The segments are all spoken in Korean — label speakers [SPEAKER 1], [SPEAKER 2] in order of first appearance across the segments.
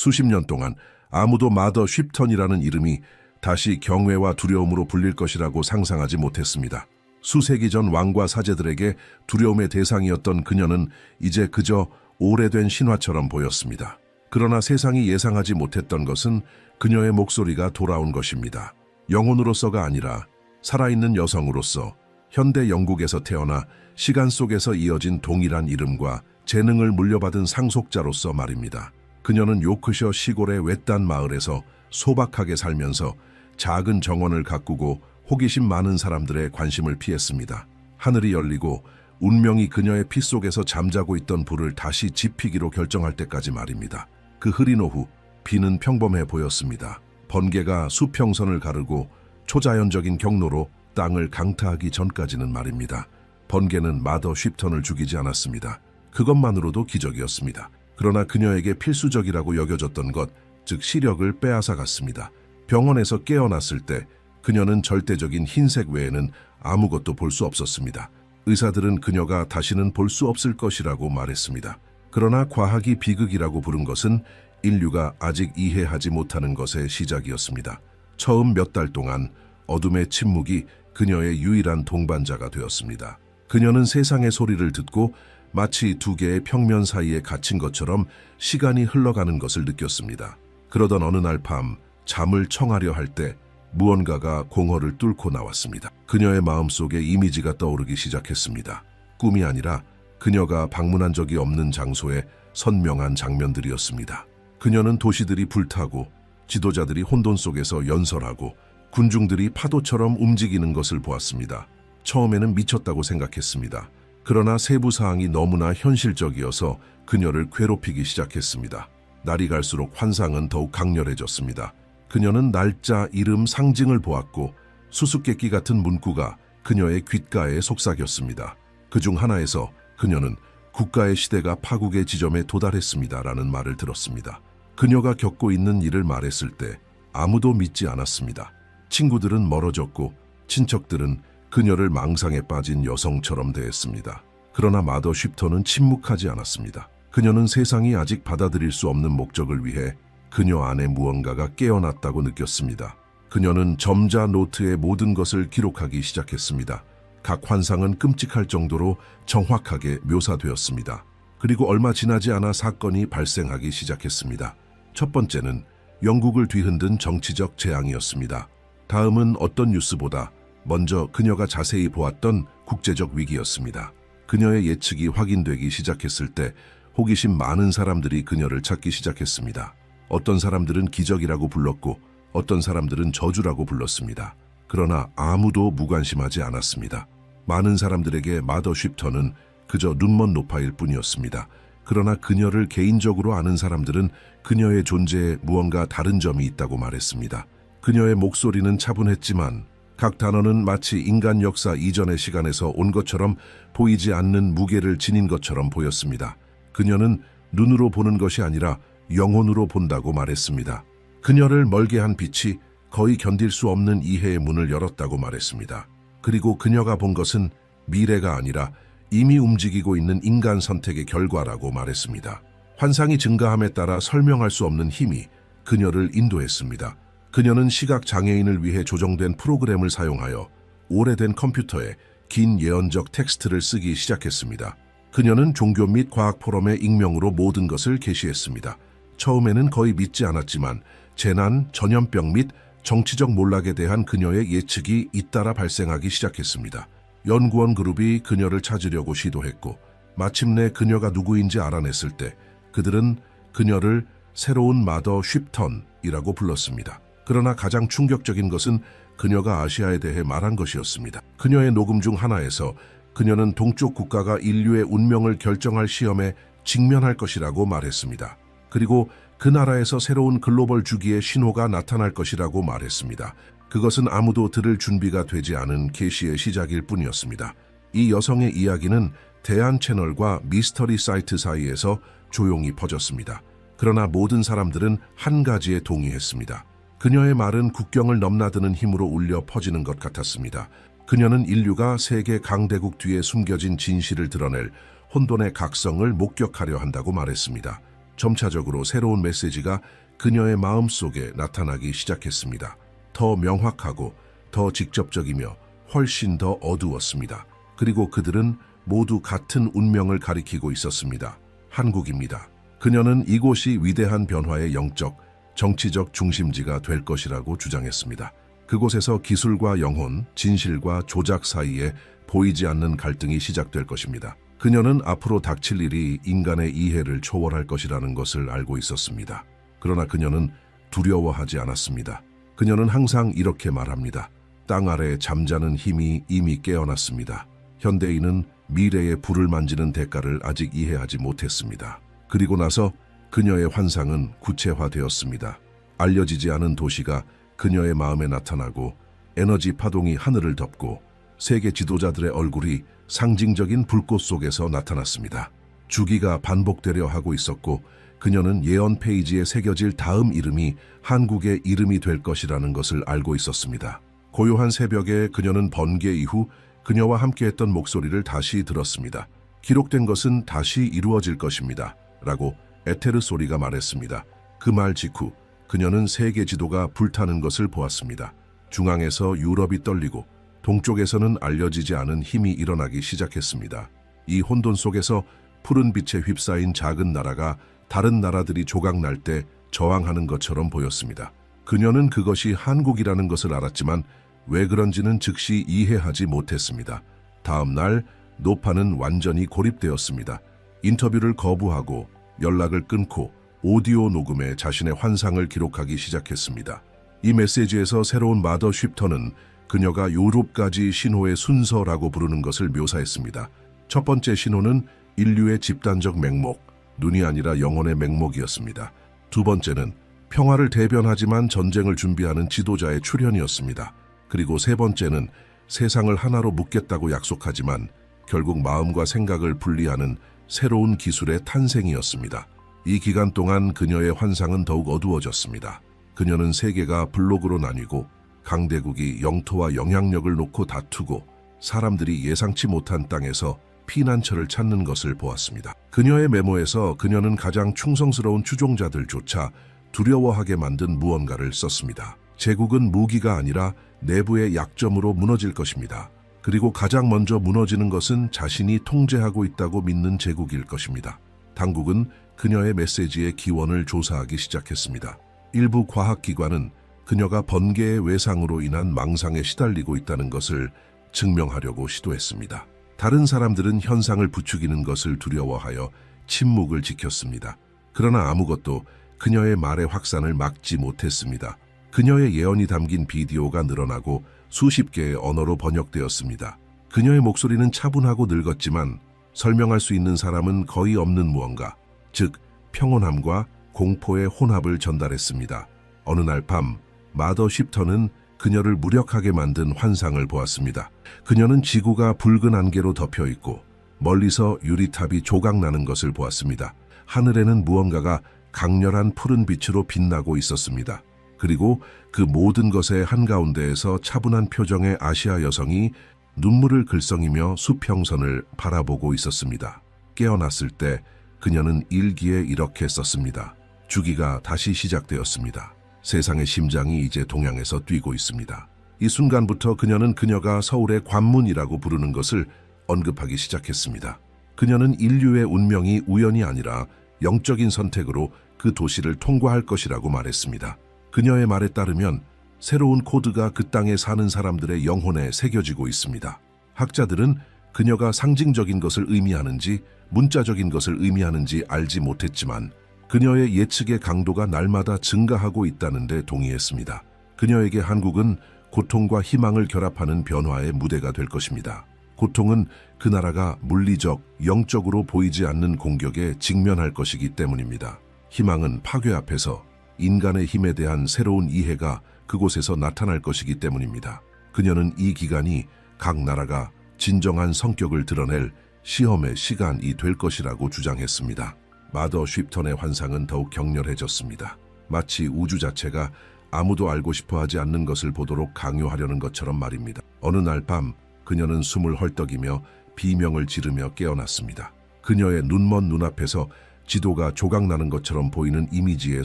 [SPEAKER 1] 수십 년 동안 아무도 마더 쉽턴이라는 이름이 다시 경외와 두려움으로 불릴 것이라고 상상하지 못했습니다. 수세기 전 왕과 사제들에게 두려움의 대상이었던 그녀는 이제 그저 오래된 신화처럼 보였습니다. 그러나 세상이 예상하지 못했던 것은 그녀의 목소리가 돌아온 것입니다. 영혼으로서가 아니라 살아있는 여성으로서 현대 영국에서 태어나 시간 속에서 이어진 동일한 이름과 재능을 물려받은 상속자로서 말입니다. 그녀는 요크셔 시골의 외딴 마을에서 소박하게 살면서 작은 정원을 가꾸고 호기심 많은 사람들의 관심을 피했습니다. 하늘이 열리고 운명이 그녀의 피 속에서 잠자고 있던 불을 다시 지피기로 결정할 때까지 말입니다. 그 흐린 오후, 비는 평범해 보였습니다. 번개가 수평선을 가르고 초자연적인 경로로 땅을 강타하기 전까지는 말입니다. 번개는 마더 쉽턴을 죽이지 않았습니다. 그것만으로도 기적이었습니다. 그러나 그녀에게 필수적이라고 여겨졌던 것, 즉 시력을 빼앗아 갔습니다. 병원에서 깨어났을 때 그녀는 절대적인 흰색 외에는 아무것도 볼 수 없었습니다. 의사들은 그녀가 다시는 볼 수 없을 것이라고 말했습니다. 그러나 과학이 비극이라고 부른 것은 인류가 아직 이해하지 못하는 것의 시작이었습니다. 처음 몇 달 동안 어둠의 침묵이 그녀의 유일한 동반자가 되었습니다. 그녀는 세상의 소리를 듣고 마치 두 개의 평면 사이에 갇힌 것처럼 시간이 흘러가는 것을 느꼈습니다. 그러던 어느 날 밤 잠을 청하려 할 때 무언가가 공허를 뚫고 나왔습니다. 그녀의 마음속에 이미지가 떠오르기 시작했습니다. 꿈이 아니라 그녀가 방문한 적이 없는 장소의 선명한 장면들이었습니다. 그녀는 도시들이 불타고 지도자들이 혼돈 속에서 연설하고 군중들이 파도처럼 움직이는 것을 보았습니다. 처음에는 미쳤다고 생각했습니다. 그러나 세부 사항이 너무나 현실적이어서 그녀를 괴롭히기 시작했습니다. 날이 갈수록 환상은 더욱 강렬해졌습니다. 그녀는 날짜, 이름, 상징을 보았고 수수께끼 같은 문구가 그녀의 귓가에 속삭였습니다. 그중 하나에서 그녀는 국가의 시대가 파국의 지점에 도달했습니다라는 말을 들었습니다. 그녀가 겪고 있는 일을 말했을 때 아무도 믿지 않았습니다. 친구들은 멀어졌고 친척들은 그녀를 망상에 빠진 여성처럼 대했습니다. 그러나 마더 쉽턴은 침묵하지 않았습니다. 그녀는 세상이 아직 받아들일 수 없는 목적을 위해 그녀 안에 무언가가 깨어났다고 느꼈습니다. 그녀는 점자 노트에 모든 것을 기록하기 시작했습니다. 각 환상은 끔찍할 정도로 정확하게 묘사되었습니다. 그리고 얼마 지나지 않아 사건이 발생하기 시작했습니다. 첫 번째는 영국을 뒤흔든 정치적 재앙이었습니다. 다음은 어떤 뉴스보다 먼저 그녀가 자세히 보았던 국제적 위기였습니다. 그녀의 예측이 확인되기 시작했을 때 호기심 많은 사람들이 그녀를 찾기 시작했습니다. 어떤 사람들은 기적이라고 불렀고 어떤 사람들은 저주라고 불렀습니다. 그러나 아무도 무관심하지 않았습니다. 많은 사람들에게 마더 쉽턴은 그저 눈먼 노파일 뿐이었습니다. 그러나 그녀를 개인적으로 아는 사람들은 그녀의 존재에 무언가 다른 점이 있다고 말했습니다. 그녀의 목소리는 차분했지만 각 단어는 마치 인간 역사 이전의 시간에서 온 것처럼 보이지 않는 무게를 지닌 것처럼 보였습니다. 그녀는 눈으로 보는 것이 아니라 영혼으로 본다고 말했습니다. 그녀를 멀게 한 빛이 거의 견딜 수 없는 이해의 문을 열었다고 말했습니다. 그리고 그녀가 본 것은 미래가 아니라 이미 움직이고 있는 인간 선택의 결과라고 말했습니다. 환상이 증가함에 따라 설명할 수 없는 힘이 그녀를 인도했습니다. 그녀는 시각 장애인을 위해 조정된 프로그램을 사용하여 오래된 컴퓨터에 긴 예언적 텍스트를 쓰기 시작했습니다. 그녀는 종교 및 과학 포럼의 익명으로 모든 것을 게시했습니다. 처음에는 거의 믿지 않았지만 재난, 전염병 및 정치적 몰락에 대한 그녀의 예측이 잇따라 발생하기 시작했습니다. 연구원 그룹이 그녀를 찾으려고 시도했고 마침내 그녀가 누구인지 알아냈을 때 그들은 그녀를 새로운 마더 쉽턴이라고 불렀습니다. 그러나 가장 충격적인 것은 그녀가 아시아에 대해 말한 것이었습니다. 그녀의 녹음 중 하나에서 그녀는 동쪽 국가가 인류의 운명을 결정할 시험에 직면할 것이라고 말했습니다. 그리고 그 나라에서 새로운 글로벌 주기의 신호가 나타날 것이라고 말했습니다. 그것은 아무도 들을 준비가 되지 않은 계시의 시작일 뿐이었습니다. 이 여성의 이야기는 대한 채널과 미스터리 사이트 사이에서 조용히 퍼졌습니다. 그러나 모든 사람들은 한 가지에 동의했습니다. 그녀의 말은 국경을 넘나드는 힘으로 울려 퍼지는 것 같았습니다. 그녀는 인류가 세계 강대국 뒤에 숨겨진 진실을 드러낼 혼돈의 각성을 목격하려 한다고 말했습니다. 점차적으로 새로운 메시지가 그녀의 마음속에 나타나기 시작했습니다. 더 명확하고 더 직접적이며 훨씬 더 어두웠습니다. 그리고 그들은 모두 같은 운명을 가리키고 있었습니다. 한국입니다. 그녀는 이곳이 위대한 변화의 영적, 정치적 중심지가 될 것이라고 주장했습니다. 그곳에서 기술과 영혼, 진실과 조작 사이에 보이지 않는 갈등이 시작될 것입니다. 그녀는 앞으로 닥칠 일이 인간의 이해를 초월할 것이라는 것을 알고 있었습니다. 그러나 그녀는 두려워하지 않았습니다. 그녀는 항상 이렇게 말합니다. 땅 아래 잠자는 힘이 이미 깨어났습니다. 현대인은 미래의 불을 만지는 대가를 아직 이해하지 못했습니다. 그리고 나서 그녀의 환상은 구체화되었습니다. 알려지지 않은 도시가 그녀의 마음에 나타나고 에너지 파동이 하늘을 덮고 세계 지도자들의 얼굴이 상징적인 불꽃 속에서 나타났습니다. 주기가 반복되려 하고 있었고 그녀는 예언 페이지에 새겨질 다음 이름이 한국의 이름이 될 것이라는 것을 알고 있었습니다. 고요한 새벽에 그녀는 번개 이후 그녀와 함께했던 목소리를 다시 들었습니다. 기록된 것은 다시 이루어질 것입니다. 라고 에테르 소리가 말했습니다. 그 말 직후 그녀는 세계 지도가 불타는 것을 보았습니다. 중앙에서 유럽이 떨리고 동쪽에서는 알려지지 않은 힘이 일어나기 시작했습니다. 이 혼돈 속에서 푸른 빛에 휩싸인 작은 나라가 다른 나라들이 조각날 때 저항하는 것처럼 보였습니다. 그녀는 그것이 한국이라는 것을 알았지만 왜 그런지는 즉시 이해하지 못했습니다. 다음 날 노파는 완전히 고립되었습니다. 인터뷰를 거부하고 연락을 끊고 오디오 녹음에 자신의 환상을 기록하기 시작했습니다. 이 메시지에서 새로운 마더 쉬프터는 그녀가 유럽까지 신호의 순서라고 부르는 것을 묘사했습니다. 첫 번째 신호는 인류의 집단적 맹목, 눈이 아니라 영혼의 맹목이었습니다. 두 번째는 평화를 대변하지만 전쟁을 준비하는 지도자의 출현이었습니다. 그리고 세 번째는 세상을 하나로 묶겠다고 약속하지만 결국 마음과 생각을 분리하는 새로운 기술의 탄생이었습니다. 이 기간 동안 그녀의 환상은 더욱 어두워졌습니다. 그녀는 세계가 블록으로 나뉘고 강대국이 영토와 영향력을 놓고 다투고 사람들이 예상치 못한 땅에서 피난처를 찾는 것을 보았습니다. 그녀의 메모에서 그녀는 가장 충성스러운 추종자들조차 두려워하게 만든 무언가를 썼습니다. 제국은 무기가 아니라 내부의 약점으로 무너질 것입니다. 그리고 가장 먼저 무너지는 것은 자신이 통제하고 있다고 믿는 제국일 것입니다. 당국은 그녀의 메시지의 기원을 조사하기 시작했습니다. 일부 과학기관은 그녀가 번개의 외상으로 인한 망상에 시달리고 있다는 것을 증명하려고 시도했습니다. 다른 사람들은 현상을 부추기는 것을 두려워하여 침묵을 지켰습니다. 그러나 아무것도 그녀의 말의 확산을 막지 못했습니다. 그녀의 예언이 담긴 비디오가 늘어나고 수십 개의 언어로 번역되었습니다. 그녀의 목소리는 차분하고 늙었지만 설명할 수 있는 사람은 거의 없는 무언가, 즉 평온함과 공포의 혼합을 전달했습니다. 어느 날 밤 마더 쉬프터는 그녀를 무력하게 만든 환상을 보았습니다. 그녀는 지구가 붉은 안개로 덮여 있고 멀리서 유리탑이 조각나는 것을 보았습니다. 하늘에는 무언가가 강렬한 푸른 빛으로 빛나고 있었습니다. 그리고 그 모든 것의 한가운데에서 차분한 표정의 아시아 여성이 눈물을 글썽이며 수평선을 바라보고 있었습니다. 깨어났을 때 그녀는 일기에 이렇게 썼습니다. 주기가 다시 시작되었습니다. 세상의 심장이 이제 동양에서 뛰고 있습니다. 이 순간부터 그녀는 그녀가 서울의 관문이라고 부르는 것을 언급하기 시작했습니다. 그녀는 인류의 운명이 우연이 아니라 영적인 선택으로 그 도시를 통과할 것이라고 말했습니다. 그녀의 말에 따르면 새로운 코드가 그 땅에 사는 사람들의 영혼에 새겨지고 있습니다. 학자들은 그녀가 상징적인 것을 의미하는지 문자적인 것을 의미하는지 알지 못했지만 그녀의 예측의 강도가 날마다 증가하고 있다는 데 동의했습니다. 그녀에게 한국은 고통과 희망을 결합하는 변화의 무대가 될 것입니다. 고통은 그 나라가 물리적, 영적으로 보이지 않는 공격에 직면할 것이기 때문입니다. 희망은 파괴 앞에서 인간의 힘에 대한 새로운 이해가 그곳에서 나타날 것이기 때문입니다. 그녀는 이 기간이 각 나라가 진정한 성격을 드러낼 시험의 시간이 될 것이라고 주장했습니다. 마더 쉬프턴의 환상은 더욱 격렬해졌습니다. 마치 우주 자체가 아무도 알고 싶어 하지 않는 것을 보도록 강요하려는 것처럼 말입니다. 어느 날 밤 그녀는 숨을 헐떡이며 비명을 지르며 깨어났습니다. 그녀의 눈먼 눈앞에서 지도가 조각나는 것처럼 보이는 이미지에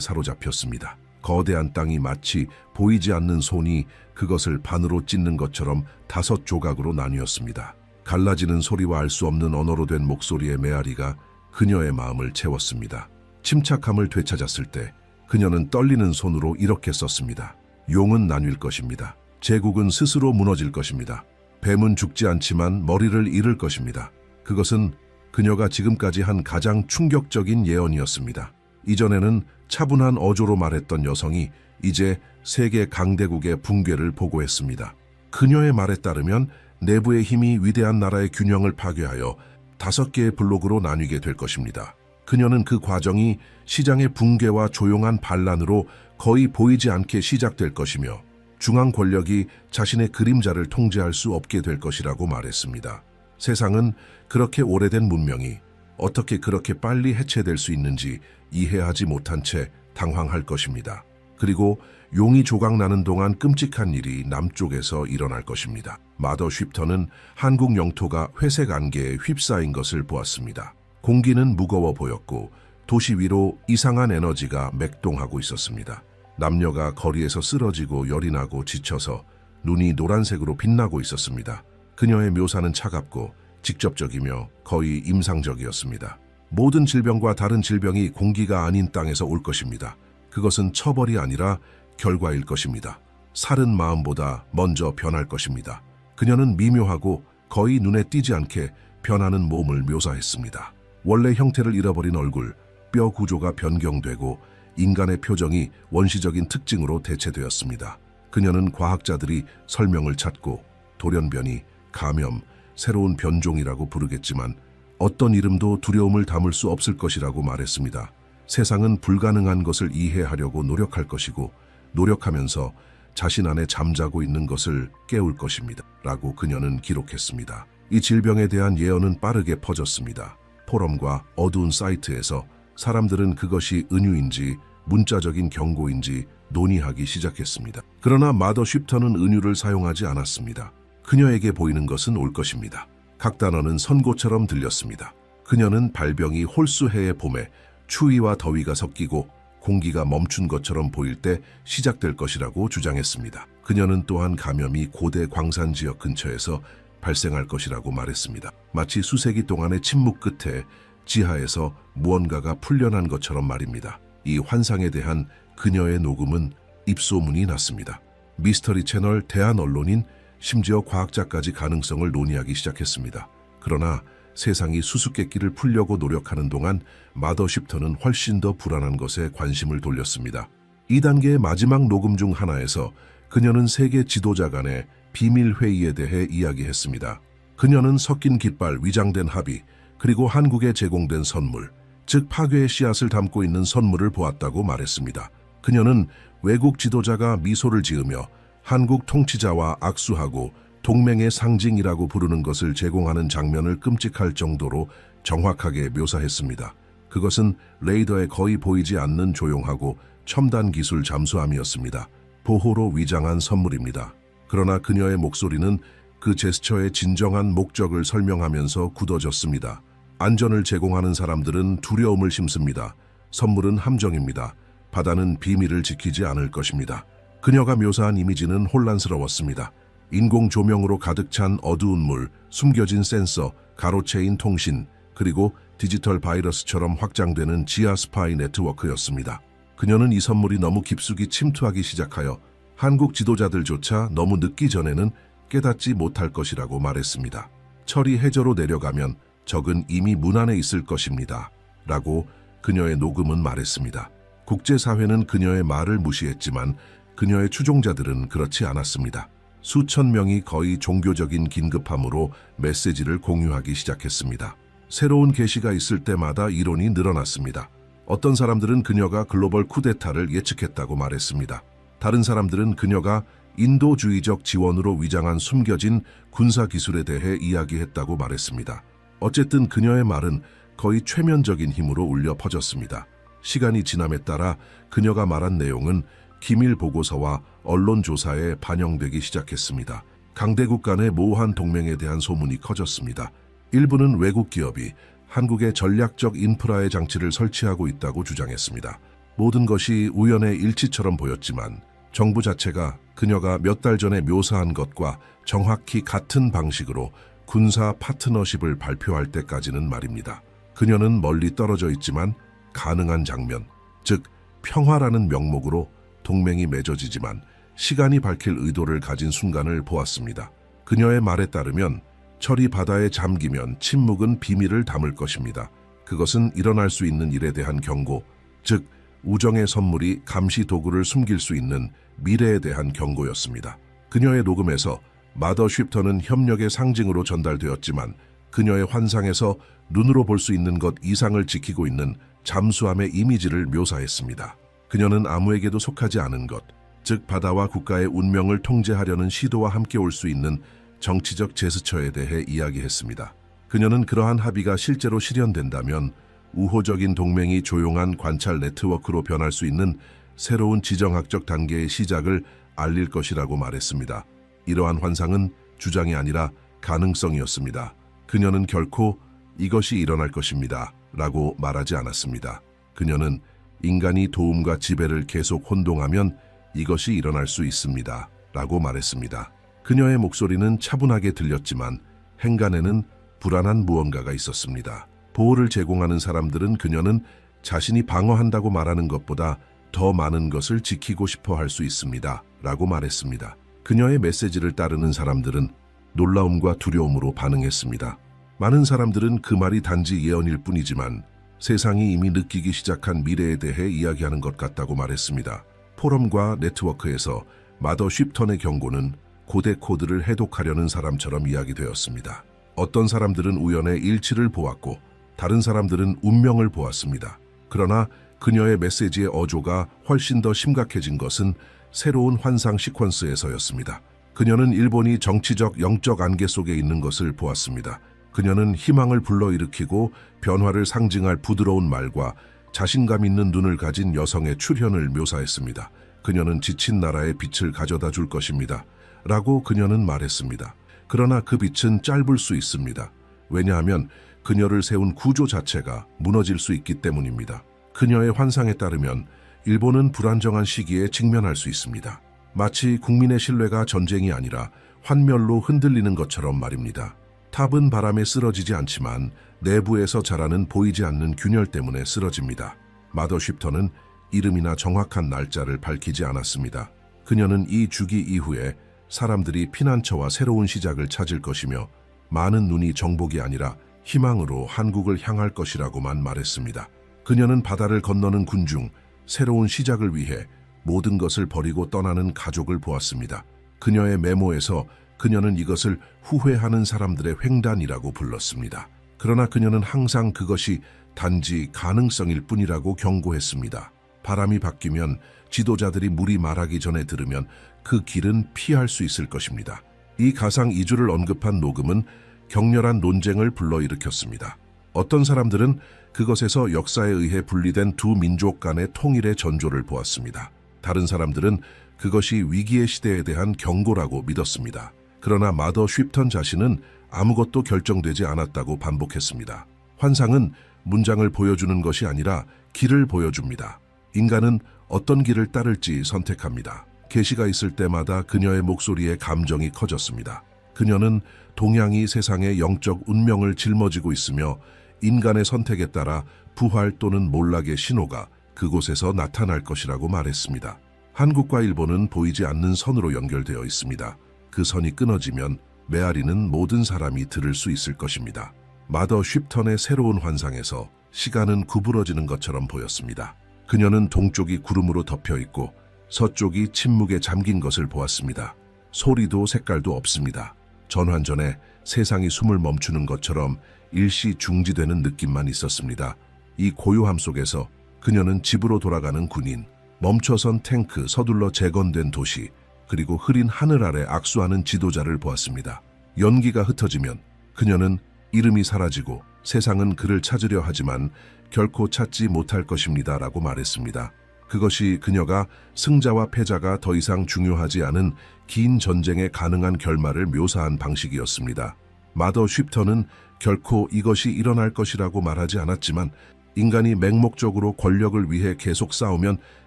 [SPEAKER 1] 사로잡혔습니다. 거대한 땅이 마치 보이지 않는 손이 그것을 반으로 찢는 것처럼 5조각으로 나뉘었습니다. 갈라지는 소리와 알 수 없는 언어로 된 목소리의 메아리가 그녀의 마음을 채웠습니다. 침착함을 되찾았을 때 그녀는 떨리는 손으로 이렇게 썼습니다. 용은 나뉠 것입니다. 제국은 스스로 무너질 것입니다. 뱀은 죽지 않지만 머리를 잃을 것입니다. 그것은 그녀가 지금까지 한 가장 충격적인 예언이었습니다. 이전에는 차분한 어조로 말했던 여성이 이제 세계 강대국의 붕괴를 보고했습니다. 그녀의 말에 따르면 내부의 힘이 위대한 나라의 균형을 파괴하여 5개의 블록으로 나뉘게 될 것입니다. 그녀는 그 과정이 시장의 붕괴와 조용한 반란으로 거의 보이지 않게 시작될 것이며 중앙 권력이 자신의 그림자를 통제할 수 없게 될 것이라고 말했습니다. 세상은 그렇게 오래된 문명이 어떻게 그렇게 빨리 해체될 수 있는지 이해하지 못한 채 당황할 것입니다. 그리고 용이 조각나는 동안 끔찍한 일이 남쪽에서 일어날 것입니다. 마더 쉬프터는 한국 영토가 회색 안개에 휩싸인 것을 보았습니다. 공기는 무거워 보였고 도시 위로 이상한 에너지가 맥동하고 있었습니다. 남녀가 거리에서 쓰러지고 열이 나고 지쳐서 눈이 노란색으로 빛나고 있었습니다. 그녀의 묘사는 차갑고 직접적이며 거의 임상적이었습니다. 모든 질병과 다른 질병이 공기가 아닌 땅에서 올 것입니다. 그것은 처벌이 아니라 결과일 것입니다. 살은 마음보다 먼저 변할 것입니다. 그녀는 미묘하고 거의 눈에 띄지 않게 변하는 몸을 묘사했습니다. 원래 형태를 잃어버린 얼굴, 뼈 구조가 변경되고 인간의 표정이 원시적인 특징으로 대체되었습니다. 그녀는 과학자들이 설명을 찾고 돌연변이, 감염, 새로운 변종이라고 부르겠지만 어떤 이름도 두려움을 담을 수 없을 것이라고 말했습니다. 세상은 불가능한 것을 이해하려고 노력할 것이고 노력하면서 자신 안에 잠자고 있는 것을 깨울 것입니다. 라고 그녀는 기록했습니다. 이 질병에 대한 예언은 빠르게 퍼졌습니다. 포럼과 어두운 사이트에서 사람들은 그것이 은유인지 문자적인 경고인지 논의하기 시작했습니다. 그러나 마더 쉬프터는 은유를 사용하지 않았습니다. 그녀에게 보이는 것은 올 것입니다. 각 단어는 선고처럼 들렸습니다. 그녀는 발병이 홀수해의 봄에 추위와 더위가 섞이고 공기가 멈춘 것처럼 보일 때 시작될 것이라고 주장했습니다. 그녀는 또한 감염이 고대 광산 지역 근처에서 발생할 것이라고 말했습니다. 마치 수세기 동안의 침묵 끝에 지하에서 무언가가 풀려난 것처럼 말입니다. 이 환상에 대한 그녀의 녹음은 입소문이 났습니다. 미스터리 채널, 대한 언론인, 심지어 과학자까지 가능성을 논의하기 시작했습니다. 그러나 세상이 수수께끼를 풀려고 노력하는 동안 마더 쉬프터는 훨씬 더 불안한 것에 관심을 돌렸습니다. 2단계의 마지막 녹음 중 하나에서 그녀는 세계 지도자 간의 비밀 회의에 대해 이야기했습니다. 그녀는 섞인 깃발, 위장된 합의, 그리고 한국에 제공된 선물, 즉 파괴의 씨앗을 담고 있는 선물을 보았다고 말했습니다. 그녀는 외국 지도자가 미소를 지으며 한국 통치자와 악수하고 동맹의 상징이라고 부르는 것을 제공하는 장면을 끔찍할 정도로 정확하게 묘사했습니다. 그것은 레이더에 거의 보이지 않는 조용하고 첨단 기술 잠수함이었습니다. 보호로 위장한 선물입니다. 그러나 그녀의 목소리는 그 제스처의 진정한 목적을 설명하면서 굳어졌습니다. 안전을 제공하는 사람들은 두려움을 심습니다. 선물은 함정입니다. 바다는 비밀을 지키지 않을 것입니다. 그녀가 묘사한 이미지는 혼란스러웠습니다. 인공 조명으로 가득 찬 어두운 물, 숨겨진 센서, 가로채인 통신, 그리고 디지털 바이러스처럼 확장되는 지하 스파이 네트워크였습니다. 그녀는 이 선물이 너무 깊숙이 침투하기 시작하여 한국 지도자들조차 너무 늦기 전에는 깨닫지 못할 것이라고 말했습니다. 철이 해저로 내려가면 적은 이미 문 안에 있을 것입니다. 라고 그녀의 녹음은 말했습니다. 국제사회는 그녀의 말을 무시했지만 그녀의 추종자들은 그렇지 않았습니다. 수천 명이 거의 종교적인 긴급함으로 메시지를 공유하기 시작했습니다. 새로운 계시가 있을 때마다 이론이 늘어났습니다. 어떤 사람들은 그녀가 글로벌 쿠데타를 예측했다고 말했습니다. 다른 사람들은 그녀가 인도주의적 지원으로 위장한 숨겨진 군사기술에 대해 이야기했다고 말했습니다. 어쨌든 그녀의 말은 거의 최면적인 힘으로 울려 퍼졌습니다. 시간이 지남에 따라 그녀가 말한 내용은 기밀 보고서와 언론 조사에 반영되기 시작했습니다. 강대국 간의 모호한 동맹에 대한 소문이 커졌습니다. 일부는 외국 기업이 한국의 전략적 인프라의 장치를 설치하고 있다고 주장했습니다. 모든 것이 우연의 일치처럼 보였지만 정부 자체가 그녀가 몇 달 전에 묘사한 것과 정확히 같은 방식으로 군사 파트너십을 발표할 때까지는 말입니다. 그녀는 멀리 떨어져 있지만 가능한 장면, 즉 평화라는 명목으로 동맹이 맺어지지만 시간이 밝힐 의도를 가진 순간을 보았습니다. 그녀의 말에 따르면 철이 바다에 잠기면 침묵은 비밀을 담을 것입니다. 그것은 일어날 수 있는 일에 대한 경고, 즉 우정의 선물이 감시 도구를 숨길 수 있는 미래에 대한 경고였습니다. 그녀의 녹음에서 마더 쉬프턴은 협력의 상징으로 전달되었지만 그녀의 환상에서 눈으로 볼 수 있는 것 이상을 지키고 있는 잠수함의 이미지를 묘사했습니다. 그녀는 아무에게도 속하지 않은 것, 즉 바다와 국가의 운명을 통제하려는 시도와 함께 올 수 있는 정치적 제스처에 대해 이야기했습니다. 그녀는 그러한 합의가 실제로 실현된다면 우호적인 동맹이 조용한 관찰 네트워크로 변할 수 있는 새로운 지정학적 단계의 시작을 알릴 것이라고 말했습니다. 이러한 환상은 주장이 아니라 가능성이었습니다. 그녀는 결코 이것이 일어날 것입니다 라고 말하지 않았습니다. 그녀는 인간이 도움과 지배를 계속 혼동하면 이것이 일어날 수 있습니다 라고 말했습니다. 그녀의 목소리는 차분하게 들렸지만 행간에는 불안한 무언가가 있었습니다. 보호를 제공하는 사람들은 그녀는 자신이 방어한다고 말하는 것보다 더 많은 것을 지키고 싶어 할 수 있습니다 라고 말했습니다. 그녀의 메시지를 따르는 사람들은 놀라움과 두려움으로 반응했습니다. 많은 사람들은 그 말이 단지 예언일 뿐이지만 세상이 이미 느끼기 시작한 미래에 대해 이야기하는 것 같다고 말했습니다. 포럼과 네트워크에서 마더 쉬프턴의 경고는 고대 코드를 해독하려는 사람처럼 이야기되었습니다. 어떤 사람들은 우연의 일치를 보았고 다른 사람들은 운명을 보았습니다. 그러나 그녀의 메시지의 어조가 훨씬 더 심각해진 것은 새로운 환상 시퀀스에서였습니다. 그녀는 일본이 정치적 영적 안개 속에 있는 것을 보았습니다. 그녀는 희망을 불러일으키고 변화를 상징할 부드러운 말과 자신감 있는 눈을 가진 여성의 출현을 묘사했습니다. 그녀는 지친 나라에 빛을 가져다 줄 것입니다. 라고 그녀는 말했습니다. 그러나 그 빛은 짧을 수 있습니다. 왜냐하면 그녀를 세운 구조 자체가 무너질 수 있기 때문입니다. 그녀의 환상에 따르면 일본은 불안정한 시기에 직면할 수 있습니다. 마치 국민의 신뢰가 전쟁이 아니라 환멸로 흔들리는 것처럼 말입니다. 탑은 바람에 쓰러지지 않지만 내부에서 자라는 보이지 않는 균열 때문에 쓰러집니다. 마더 쉬프턴은 이름이나 정확한 날짜를 밝히지 않았습니다. 그녀는 이 주기 이후에 사람들이 피난처와 새로운 시작을 찾을 것이며 많은 눈이 정복이 아니라 희망으로 한국을 향할 것이라고만 말했습니다. 그녀는 바다를 건너는 군중, 새로운 시작을 위해 모든 것을 버리고 떠나는 가족을 보았습니다. 그녀의 메모에서 그녀는 이것을 후회하는 사람들의 횡단이라고 불렀습니다. 그러나 그녀는 항상 그것이 단지 가능성일 뿐이라고 경고했습니다. 바람이 바뀌면 지도자들이 물이 말하기 전에 들으면 그 길은 피할 수 있을 것입니다. 이 가상 이주를 언급한 녹음은 격렬한 논쟁을 불러일으켰습니다. 어떤 사람들은 그것에서 역사에 의해 분리된 두 민족 간의 통일의 전조를 보았습니다. 다른 사람들은 그것이 위기의 시대에 대한 경고라고 믿었습니다. 그러나 마더 쉬프턴 자신은 아무것도 결정되지 않았다고 반복했습니다. 환상은 문장을 보여주는 것이 아니라 길을 보여줍니다. 인간은 어떤 길을 따를지 선택합니다. 계시가 있을 때마다 그녀의 목소리에 감정이 커졌습니다. 그녀는 동양이 세상의 영적 운명을 짊어지고 있으며 인간의 선택에 따라 부활 또는 몰락의 신호가 그곳에서 나타날 것이라고 말했습니다. 한국과 일본은 보이지 않는 선으로 연결되어 있습니다. 그 선이 끊어지면 메아리는 모든 사람이 들을 수 있을 것입니다. 마더 쉬프턴의 새로운 환상에서 시간은 구부러지는 것처럼 보였습니다. 그녀는 동쪽이 구름으로 덮여 있고 서쪽이 침묵에 잠긴 것을 보았습니다. 소리도 색깔도 없습니다. 전환전에 세상이 숨을 멈추는 것처럼 일시 중지되는 느낌만 있었습니다. 이 고요함 속에서 그녀는 집으로 돌아가는 군인, 멈춰선 탱크, 서둘러 재건된 도시, 그리고 흐린 하늘 아래 악수하는 지도자를 보았습니다. 연기가 흩어지면 그녀는 이름이 사라지고 세상은 그를 찾으려 하지만 결코 찾지 못할 것입니다 라고 말했습니다. 그것이 그녀가 승자와 패자가 더 이상 중요하지 않은 긴 전쟁의 가능한 결말을 묘사한 방식이었습니다. 마더 쉬프턴은 결코 이것이 일어날 것이라고 말하지 않았지만 인간이 맹목적으로 권력을 위해 계속 싸우면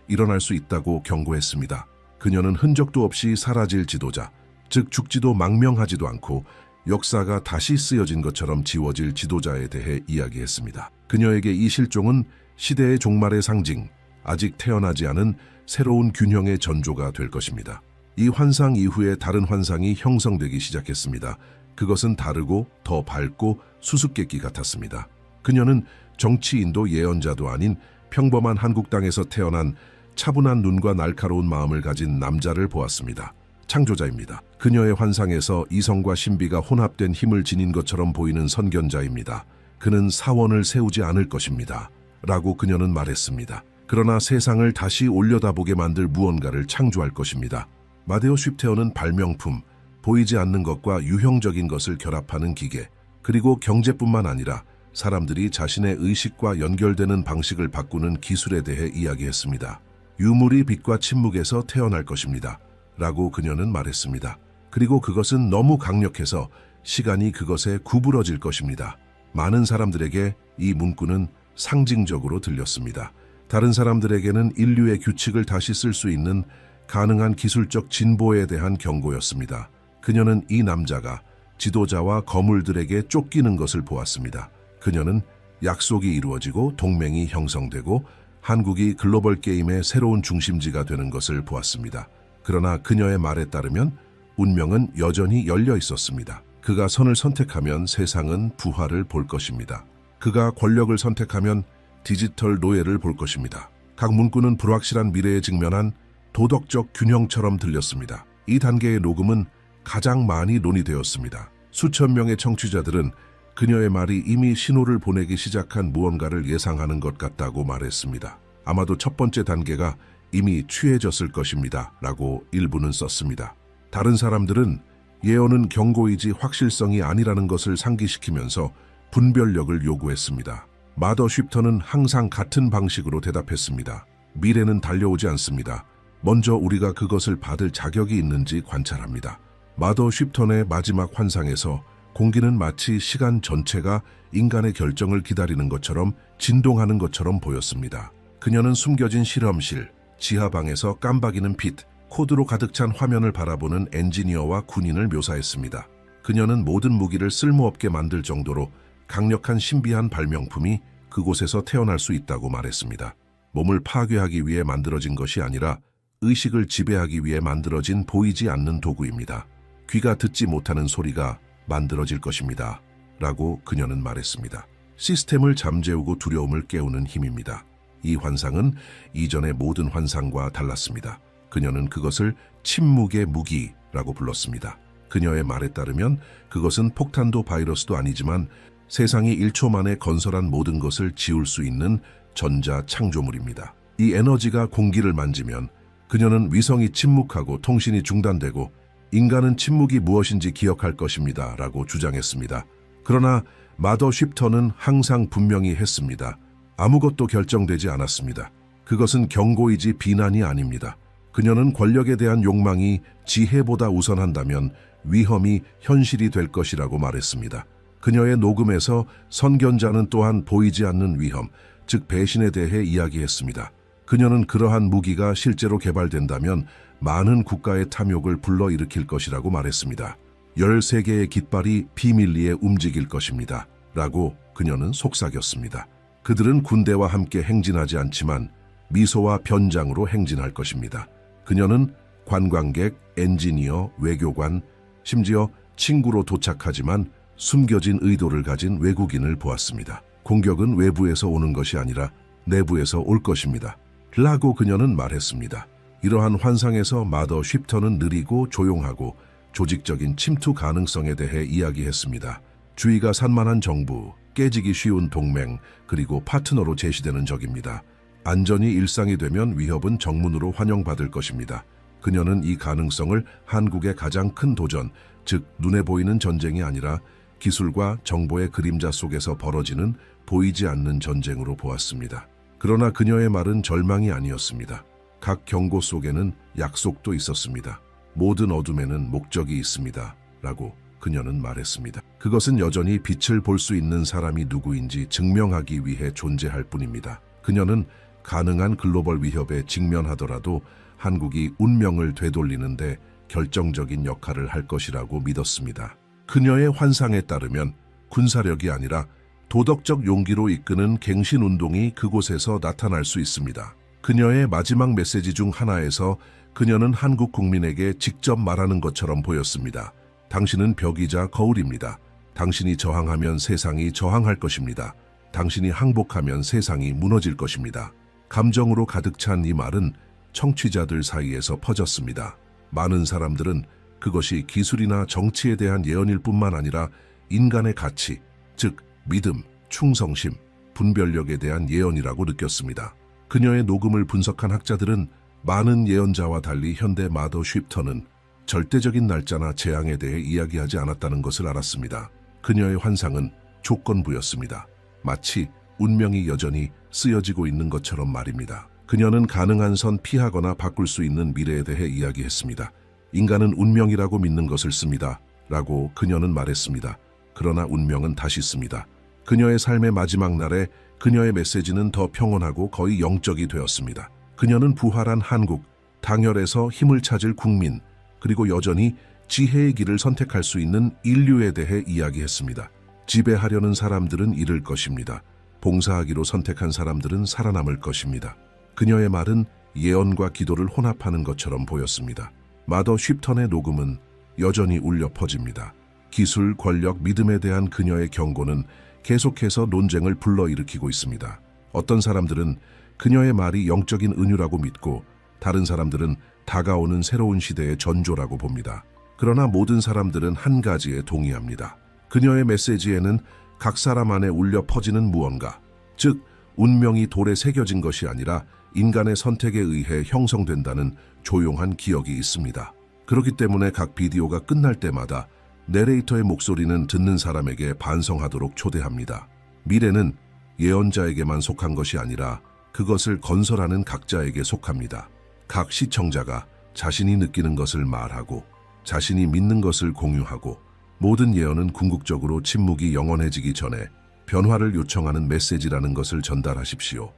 [SPEAKER 1] 일어날 수 있다고 경고했습니다. 그녀는 흔적도 없이 사라질 지도자, 즉 죽지도 망명하지도 않고 역사가 다시 쓰여진 것처럼 지워질 지도자에 대해 이야기했습니다. 그녀에게 이 실종은 시대의 종말의 상징, 아직 태어나지 않은 새로운 균형의 전조가 될 것입니다. 이 환상 이후에 다른 환상이 형성되기 시작했습니다. 그것은 다르고 더 밝고 수수께끼 같았습니다. 그녀는 정치인도 예언자도 아닌 평범한 한국 땅에서 태어난 차분한 눈과 날카로운 마음을 가진 남자를 보았습니다. 창조자입니다. 그녀의 환상에서 이성과 신비가 혼합된 힘을 지닌 것처럼 보이는 선견자입니다. 그는 사원을 세우지 않을 것입니다. 라고 그녀는 말했습니다. 그러나 세상을 다시 올려다보게 만들 무언가를 창조할 것입니다. 마데오 쉽테어는 발명품, 보이지 않는 것과 유형적인 것을 결합하는 기계, 그리고 경제뿐만 아니라 사람들이 자신의 의식과 연결되는 방식을 바꾸는 기술에 대해 이야기했습니다. 유물이 빛과 침묵에서 태어날 것입니다. 라고 그녀는 말했습니다. 그리고 그것은 너무 강력해서 시간이 그것에 구부러질 것입니다. 많은 사람들에게 이 문구는 상징적으로 들렸습니다. 다른 사람들에게는 인류의 규칙을 다시 쓸 수 있는 가능한 기술적 진보에 대한 경고였습니다. 그녀는 이 남자가 지도자와 거물들에게 쫓기는 것을 보았습니다. 그녀는 약속이 이루어지고 동맹이 형성되고 한국이 글로벌 게임의 새로운 중심지가 되는 것을 보았습니다. 그러나 그녀의 말에 따르면 운명은 여전히 열려 있었습니다. 그가 선을 선택하면 세상은 부활을 볼 것입니다. 그가 권력을 선택하면 디지털 노예를 볼 것입니다. 각 문구는 불확실한 미래에 직면한 도덕적 균형처럼 들렸습니다. 이 단계의 녹음은 가장 많이 논의되었습니다. 수천 명의 청취자들은 그녀의 말이 이미 신호를 보내기 시작한 무언가를 예상하는 것 같다고 말했습니다. 아마도 첫 번째 단계가 이미 취해졌을 것입니다. 라고 일부는 썼습니다. 다른 사람들은 예언은 경고이지 확실성이 아니라는 것을 상기시키면서 분별력을 요구했습니다. 마더 쉽터는 항상 같은 방식으로 대답했습니다. 미래는 달려오지 않습니다. 먼저 우리가 그것을 받을 자격이 있는지 관찰합니다. 마더 쉽턴의 마지막 환상에서 공기는 마치 시간 전체가 인간의 결정을 기다리는 것처럼 진동하는 것처럼 보였습니다. 그녀는 숨겨진 실험실, 지하방에서 깜박이는 빛, 코드로 가득 찬 화면을 바라보는 엔지니어와 군인을 묘사했습니다. 그녀는 모든 무기를 쓸모없게 만들 정도로 강력한 신비한 발명품이 그곳에서 태어날 수 있다고 말했습니다. 몸을 파괴하기 위해 만들어진 것이 아니라 의식을 지배하기 위해 만들어진 보이지 않는 도구입니다. 귀가 듣지 못하는 소리가 만들어질 것입니다. 라고 그녀는 말했습니다. 시스템을 잠재우고 두려움을 깨우는 힘입니다. 이 환상은 이전의 모든 환상과 달랐습니다. 그녀는 그것을 침묵의 무기라고 불렀습니다. 그녀의 말에 따르면 그것은 폭탄도 바이러스도 아니지만 세상이 1초 만에 건설한 모든 것을 지울 수 있는 전자 창조물입니다. 이 에너지가 공기를 만지면 그녀는 위성이 침묵하고 통신이 중단되고 인간은 침묵이 무엇인지 기억할 것입니다. 라고 주장했습니다. 그러나 마더 쉽터는 항상 분명히 했습니다. 아무것도 결정되지 않았습니다. 그것은 경고이지 비난이 아닙니다. 그녀는 권력에 대한 욕망이 지혜보다 우선한다면 위험이 현실이 될 것이라고 말했습니다. 그녀의 녹음에서 선견자는 또한 보이지 않는 위험, 즉 배신에 대해 이야기했습니다. 그녀는 그러한 무기가 실제로 개발된다면 많은 국가의 탐욕을 불러일으킬 것이라고 말했습니다. 13개의 깃발이 비밀리에 움직일 것입니다. 라고 그녀는 속삭였습니다. 그들은 군대와 함께 행진하지 않지만 미소와 변장으로 행진할 것입니다. 그녀는 관광객, 엔지니어, 외교관, 심지어 친구로 도착하지만 숨겨진 의도를 가진 외국인을 보았습니다. 공격은 외부에서 오는 것이 아니라 내부에서 올 것입니다. 라고 그녀는 말했습니다. 이러한 환상에서 마더 쉽터는 느리고 조용하고 조직적인 침투 가능성에 대해 이야기했습니다. 주의가 산만한 정부, 깨지기 쉬운 동맹, 그리고 파트너로 제시되는 적입니다. 안전이 일상이 되면 위협은 정문으로 환영받을 것입니다. 그녀는 이 가능성을 한국의 가장 큰 도전, 즉 눈에 보이는 전쟁이 아니라 기술과 정보의 그림자 속에서 벌어지는 보이지 않는 전쟁으로 보았습니다. 그러나 그녀의 말은 절망이 아니었습니다. 각 경고 속에는 약속도 있었습니다. 모든 어둠에는 목적이 있습니다. 라고 그녀는 말했습니다. 그것은 여전히 빛을 볼 수 있는 사람이 누구인지 증명하기 위해 존재할 뿐입니다. 그녀는 가능한 글로벌 위협에 직면하더라도 한국이 운명을 되돌리는데 결정적인 역할을 할 것이라고 믿었습니다. 그녀의 환상에 따르면 군사력이 아니라 도덕적 용기로 이끄는 갱신운동이 그곳에서 나타날 수 있습니다. 그녀의 마지막 메시지 중 하나에서 그녀는 한국 국민에게 직접 말하는 것처럼 보였습니다. 당신은 벽이자 거울입니다. 당신이 저항하면 세상이 저항할 것입니다. 당신이 항복하면 세상이 무너질 것입니다. 감정으로 가득 찬 이 말은 청취자들 사이에서 퍼졌습니다. 많은 사람들은 그것이 기술이나 정치에 대한 예언일 뿐만 아니라 인간의 가치, 즉 믿음, 충성심, 분별력에 대한 예언이라고 느꼈습니다. 그녀의 녹음을 분석한 학자들은 많은 예언자와 달리 현대 마더 쉽터는 절대적인 날짜나 재앙에 대해 이야기하지 않았다는 것을 알았습니다. 그녀의 환상은 조건부였습니다. 마치 운명이 여전히 쓰여지고 있는 것처럼 말입니다. 그녀는 가능한 선 피하거나 바꿀 수 있는 미래에 대해 이야기했습니다. 인간은 운명이라고 믿는 것을 씁니다. 라고 그녀는 말했습니다. 그러나 운명은 다시 씁니다. 그녀의 삶의 마지막 날에 그녀의 메시지는 더 평온하고 거의 영적이 되었습니다. 그녀는 부활한 한국, 당열에서 힘을 찾을 국민, 그리고 여전히 지혜의 길을 선택할 수 있는 인류에 대해 이야기했습니다. 지배하려는 사람들은 잃을 것입니다. 봉사하기로 선택한 사람들은 살아남을 것입니다. 그녀의 말은 예언과 기도를 혼합하는 것처럼 보였습니다. 마더 쉽턴의 녹음은 여전히 울려 퍼집니다. 기술, 권력, 믿음에 대한 그녀의 경고는 계속해서 논쟁을 불러일으키고 있습니다. 어떤 사람들은 그녀의 말이 영적인 은유라고 믿고 다른 사람들은 다가오는 새로운 시대의 전조라고 봅니다. 그러나 모든 사람들은 한 가지에 동의합니다. 그녀의 메시지에는 각 사람 안에 울려 퍼지는 무언가, 즉 운명이 돌에 새겨진 것이 아니라 인간의 선택에 의해 형성된다는 조용한 기억이 있습니다. 그렇기 때문에 각 비디오가 끝날 때마다 내레이터의 목소리는 듣는 사람에게 반성하도록 초대합니다. 미래는 예언자에게만 속한 것이 아니라 그것을 건설하는 각자에게 속합니다. 각 시청자가 자신이 느끼는 것을 말하고 자신이 믿는 것을 공유하고 모든 예언은 궁극적으로 침묵이 영원해지기 전에 변화를 요청하는 메시지라는 것을 전달하십시오.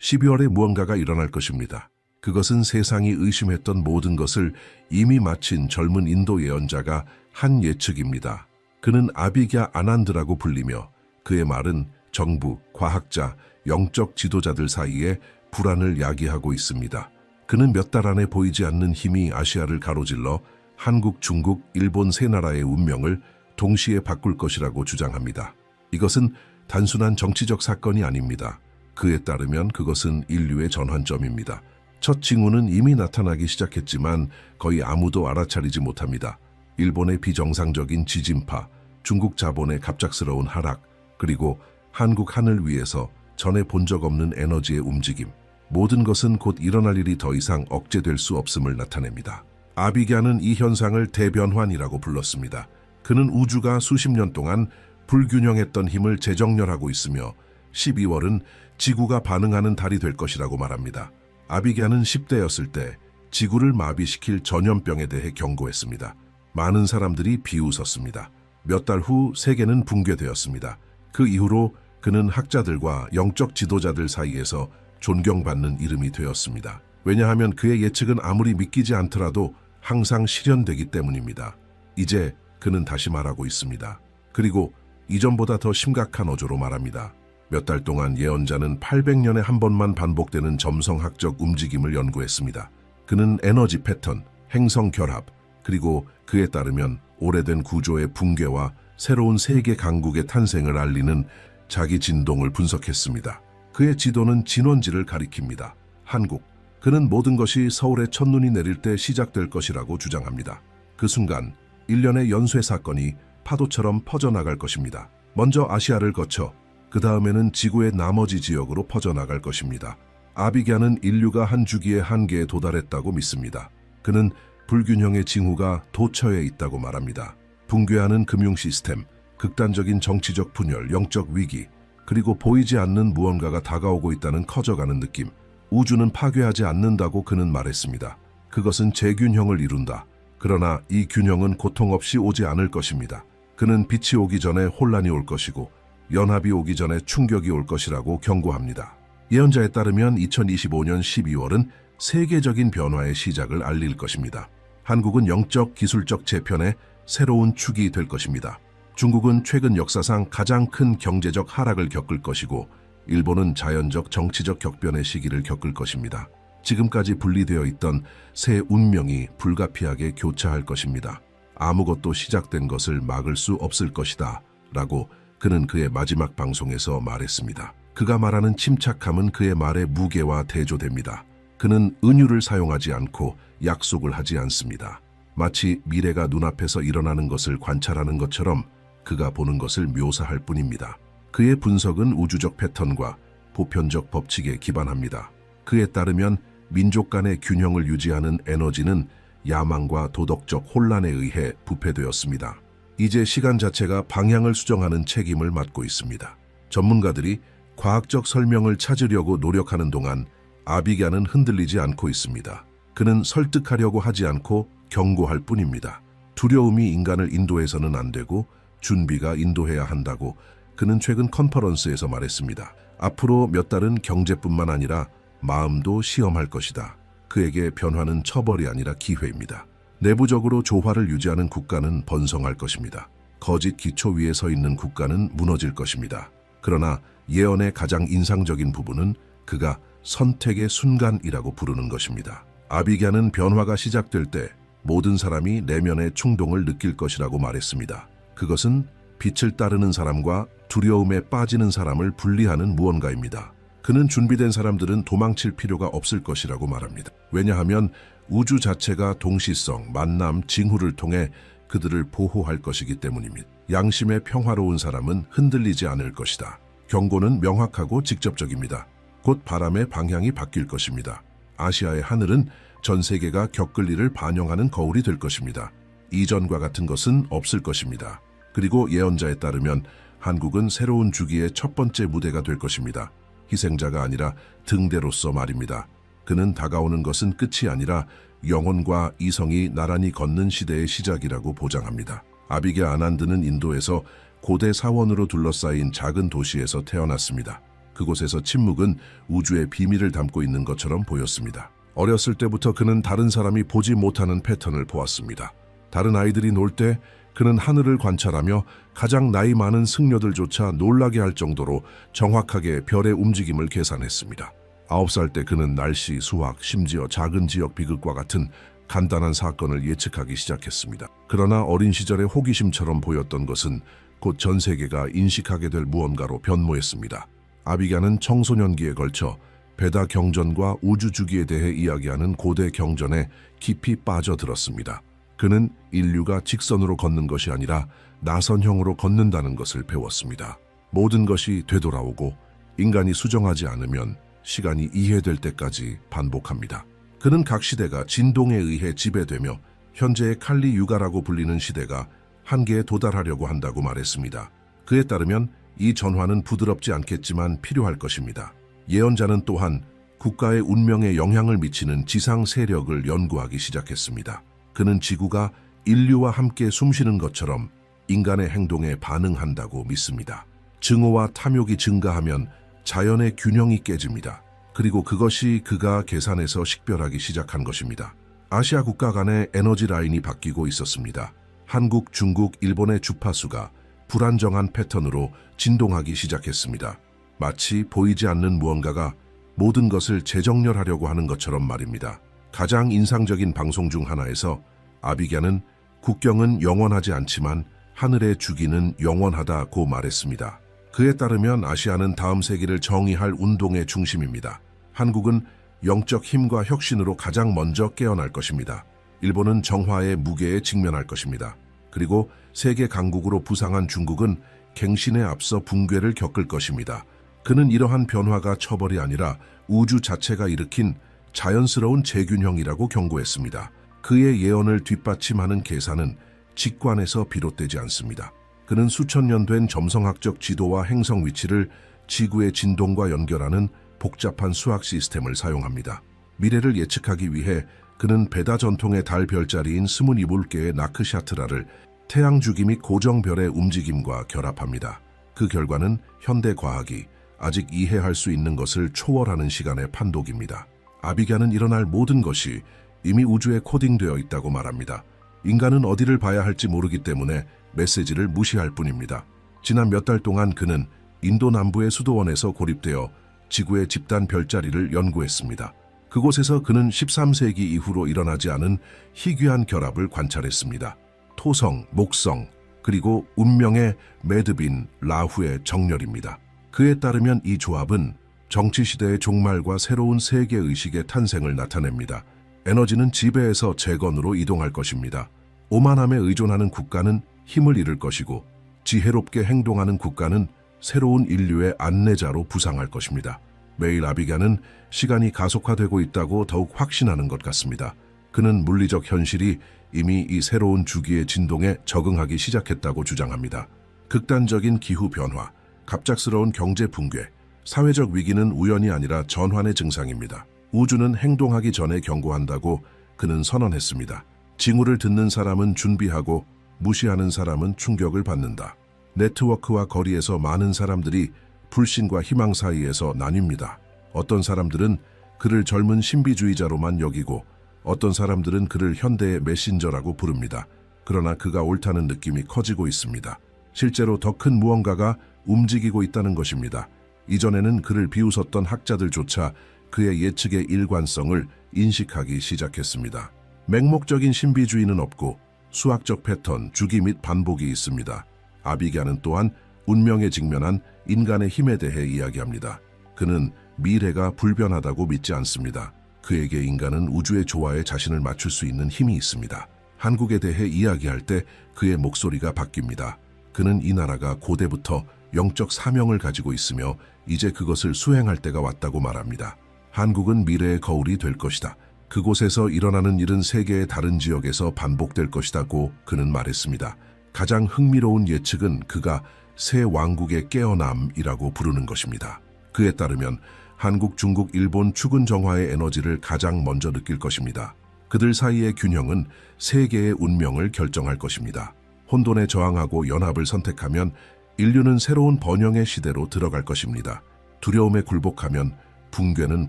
[SPEAKER 1] 12월에 무언가가 일어날 것입니다. 그것은 세상이 의심했던 모든 것을 이미 마친 젊은 인도 예언자가 한 예측입니다. 그는 아비갸 아난드라고 불리며 그의 말은 정부, 과학자, 영적 지도자들 사이에 불안을 야기하고 있습니다. 그는 몇 달 안에 보이지 않는 힘이 아시아를 가로질러 한국, 중국, 일본 세 나라의 운명을 동시에 바꿀 것이라고 주장합니다. 이것은 단순한 정치적 사건이 아닙니다. 그에 따르면 그것은 인류의 전환점입니다. 첫 징후는 이미 나타나기 시작했지만 거의 아무도 알아차리지 못합니다. 일본의 비정상적인 지진파, 중국 자본의 갑작스러운 하락, 그리고 한국 하늘 위에서 전에 본 적 없는 에너지의 움직임. 모든 것은 곧 일어날 일이 더 이상 억제될 수 없음을 나타냅니다. 아비갸는 이 현상을 대변환이라고 불렀습니다. 그는 우주가 수십 년 동안 불균형했던 힘을 재정렬하고 있으며 12월은 지구가 반응하는 달이 될 것이라고 말합니다. 아비갸는 10대였을 때 지구를 마비시킬 전염병에 대해 경고했습니다. 많은 사람들이 비웃었습니다. 몇 달 후 세계는 붕괴되었습니다. 그 이후로 그는 학자들과 영적 지도자들 사이에서 존경받는 이름이 되었습니다. 왜냐하면 그의 예측은 아무리 믿기지 않더라도 항상 실현되기 때문입니다. 이제 그는 다시 말하고 있습니다. 그리고 이전보다 더 심각한 어조로 말합니다. 몇 달 동안 예언자는 800년에 한 번만 반복되는 점성학적 움직임을 연구했습니다. 그는 에너지 패턴, 행성 결합, 그리고 그에 따르면 오래된 구조의 붕괴와 새로운 세계 강국의 탄생을 알리는 자기 진동을 분석했습니다. 그의 지도는 진원지를 가리킵니다. 한국. 그는 모든 것이 서울에 첫눈이 내릴 때 시작될 것이라고 주장합니다. 그 순간 일련의 연쇄 사건이 파도처럼 퍼져나갈 것입니다. 먼저 아시아를 거쳐 그 다음에는 지구의 나머지 지역으로 퍼져나갈 것입니다. 아비갸는 인류가 한 주기의 한계에 도달했다고 믿습니다. 그는 불균형의 징후가 도처에 있다고 말합니다. 붕괴하는 금융 시스템, 극단적인 정치적 분열, 영적 위기, 그리고 보이지 않는 무언가가 다가오고 있다는 커져가는 느낌. 우주는 파괴하지 않는다고 그는 말했습니다. 그것은 재균형을 이룬다. 그러나 이 균형은 고통 없이 오지 않을 것입니다. 그는 빛이 오기 전에 혼란이 올 것이고 연합이 오기 전에 충격이 올 것이라고 경고합니다. 예언자에 따르면 2025년 12월은 세계적인 변화의 시작을 알릴 것입니다. 한국은 영적 기술적 재편의 새로운 축이 될 것입니다. 중국은 최근 역사상 가장 큰 경제적 하락을 겪을 것이고 일본은 자연적 정치적 격변의 시기를 겪을 것입니다. 지금까지 분리되어 있던 새 운명이 불가피하게 교차할 것입니다. 아무것도 시작된 것을 막을 수 없을 것이다 라고 그는 그의 마지막 방송에서 말했습니다. 그가 말하는 침착함은 그의 말의 무게와 대조됩니다. 그는 은유를 사용하지 않고 약속을 하지 않습니다. 마치 미래가 눈앞에서 일어나는 것을 관찰하는 것처럼 그가 보는 것을 묘사할 뿐입니다. 그의 분석은 우주적 패턴과 보편적 법칙에 기반합니다. 그에 따르면 민족 간의 균형을 유지하는 에너지는 야망과 도덕적 혼란에 의해 부패되었습니다. 이제 시간 자체가 방향을 수정하는 책임을 맡고 있습니다. 전문가들이 과학적 설명을 찾으려고 노력하는 동안 아비갸는 흔들리지 않고 있습니다. 그는 설득하려고 하지 않고 경고할 뿐입니다. 두려움이 인간을 인도해서는 안 되고 준비가 인도해야 한다고 그는 최근 컨퍼런스에서 말했습니다. 앞으로 몇 달은 경제뿐만 아니라 마음도 시험할 것이다. 그에게 변화는 처벌이 아니라 기회입니다. 내부적으로 조화를 유지하는 국가는 번성할 것입니다. 거짓 기초 위에 서 있는 국가는 무너질 것입니다. 그러나 예언의 가장 인상적인 부분은 그가 선택의 순간이라고 부르는 것입니다. 아비갸는 변화가 시작될 때 모든 사람이 내면의 충동을 느낄 것이라고 말했습니다. 그것은 빛을 따르는 사람과 두려움에 빠지는 사람을 분리하는 무언가입니다. 그는 준비된 사람들은 도망칠 필요가 없을 것이라고 말합니다. 왜냐하면 우주 자체가 동시성, 만남, 징후를 통해 그들을 보호할 것이기 때문입니다. 양심의 평화로운 사람은 흔들리지 않을 것이다. 경고는 명확하고 직접적입니다. 곧 바람의 방향이 바뀔 것입니다. 아시아의 하늘은 전 세계가 겪을 일을 반영하는 거울이 될 것입니다. 이전과 같은 것은 없을 것입니다. 그리고 예언자에 따르면 한국은 새로운 주기의 첫 번째 무대가 될 것입니다. 희생자가 아니라 등대로서 말입니다. 그는 다가오는 것은 끝이 아니라 영혼과 이성이 나란히 걷는 시대의 시작이라고 보장합니다. 아비갸 아난드는 인도에서 고대 사원으로 둘러싸인 작은 도시에서 태어났습니다. 그곳에서 침묵은 우주의 비밀을 담고 있는 것처럼 보였습니다. 어렸을 때부터 그는 다른 사람이 보지 못하는 패턴을 보았습니다. 다른 아이들이 놀 때 그는 하늘을 관찰하며 가장 나이 많은 승려들조차 놀라게 할 정도로 정확하게 별의 움직임을 계산했습니다. 9살 때 그는 날씨, 수학, 심지어 작은 지역 비극과 같은 간단한 사건을 예측하기 시작했습니다. 그러나 어린 시절의 호기심처럼 보였던 것은 곧 전 세계가 인식하게 될 무언가로 변모했습니다. 아비갸는 청소년기에 걸쳐 베다 경전과 우주 주기에 대해 이야기하는 고대 경전에 깊이 빠져들었습니다. 그는 인류가 직선으로 걷는 것이 아니라 나선형으로 걷는다는 것을 배웠습니다. 모든 것이 되돌아오고 인간이 수정하지 않으면 시간이 이해될 때까지 반복합니다. 그는 각 시대가 진동에 의해 지배되며 현재의 칼리 유가라고 불리는 시대가 한계에 도달하려고 한다고 말했습니다. 그에 따르면 이 전환은 부드럽지 않겠지만 필요할 것입니다. 예언자는 또한 국가의 운명에 영향을 미치는 지상 세력을 연구하기 시작했습니다. 그는 지구가 인류와 함께 숨쉬는 것처럼 인간의 행동에 반응한다고 믿습니다. 증오와 탐욕이 증가하면 자연의 균형이 깨집니다. 그리고 그것이 그가 계산해서 식별하기 시작한 것입니다. 아시아 국가 간의 에너지 라인이 바뀌고 있었습니다. 한국, 중국, 일본의 주파수가 불안정한 패턴으로 진동하기 시작했습니다. 마치 보이지 않는 무언가가 모든 것을 재정렬하려고 하는 것처럼 말입니다. 가장 인상적인 방송 중 하나에서 아비갸는 국경은 영원하지 않지만 하늘의 주기는 영원하다고 말했습니다. 그에 따르면 아시아는 다음 세기를 정의할 운동의 중심입니다. 한국은 영적 힘과 혁신으로 가장 먼저 깨어날 것입니다. 일본은 정화의 무게에 직면할 것입니다. 그리고 세계 강국으로 부상한 중국은 갱신에 앞서 붕괴를 겪을 것입니다. 그는 이러한 변화가 처벌이 아니라 우주 자체가 일으킨 자연스러운 재균형이라고 경고했습니다. 그의 예언을 뒷받침하는 계산은 직관에서 비롯되지 않습니다. 그는 수천 년 된 점성학적 지도와 행성 위치를 지구의 진동과 연결하는 복잡한 수학 시스템을 사용합니다. 미래를 예측하기 위해 그는 베다 전통의 달 별자리인 스무니볼계의 나크샤트라를 태양 주기 및 고정별의 움직임과 결합합니다. 그 결과는 현대 과학이 아직 이해할 수 있는 것을 초월하는 시간의 판독입니다. 아비갸는 일어날 모든 것이 이미 우주에 코딩되어 있다고 말합니다. 인간은 어디를 봐야 할지 모르기 때문에 메시지를 무시할 뿐입니다. 지난 몇 달 동안 그는 인도 남부의 수도원에서 고립되어 지구의 집단 별자리를 연구했습니다. 그곳에서 그는 13세기 이후로 일어나지 않은 희귀한 결합을 관찰했습니다. 토성, 목성, 그리고 운명의 매드빈, 라후의 정렬입니다. 그에 따르면 이 조합은 정치시대의 종말과 새로운 세계의식의 탄생을 나타냅니다. 에너지는 지배에서 재건으로 이동할 것입니다. 오만함에 의존하는 국가는 힘을 잃을 것이고 지혜롭게 행동하는 국가는 새로운 인류의 안내자로 부상할 것입니다. 매일 아비갸는 시간이 가속화되고 있다고 더욱 확신하는 것 같습니다. 그는 물리적 현실이 이미 이 새로운 주기의 진동에 적응하기 시작했다고 주장합니다. 극단적인 기후 변화, 갑작스러운 경제 붕괴, 사회적 위기는 우연이 아니라 전환의 증상입니다. 우주는 행동하기 전에 경고한다고 그는 선언했습니다. 징후를 듣는 사람은 준비하고 무시하는 사람은 충격을 받는다. 네트워크와 거리에서 많은 사람들이 불신과 희망 사이에서 나뉩니다. 어떤 사람들은 그를 젊은 신비주의자로만 여기고 어떤 사람들은 그를 현대의 메신저라고 부릅니다. 그러나 그가 옳다는 느낌이 커지고 있습니다. 실제로 더 큰 무언가가 움직이고 있다는 것입니다. 이전에는 그를 비웃었던 학자들조차 그의 예측의 일관성을 인식하기 시작했습니다. 맹목적인 신비주의는 없고 수학적 패턴, 주기 및 반복이 있습니다. 아비갸는 또한 운명에 직면한 인간의 힘에 대해 이야기합니다. 그는 미래가 불변하다고 믿지 않습니다. 그에게 인간은 우주의 조화에 자신을 맞출 수 있는 힘이 있습니다. 한국에 대해 이야기할 때 그의 목소리가 바뀝니다. 그는 이 나라가 고대부터 영적 사명을 가지고 있으며 이제 그것을 수행할 때가 왔다고 말합니다. 한국은 미래의 거울이 될 것이다. 그곳에서 일어나는 일은 세계의 다른 지역에서 반복될 것이다고 그는 말했습니다. 가장 흥미로운 예측은 그가 새 왕국의 깨어남이라고 부르는 것입니다. 그에 따르면 한국, 중국, 일본 축은 정화의 에너지를 가장 먼저 느낄 것입니다. 그들 사이의 균형은 세계의 운명을 결정할 것입니다. 혼돈에 저항하고 연합을 선택하면 인류는 새로운 번영의 시대로 들어갈 것입니다. 두려움에 굴복하면 붕괴는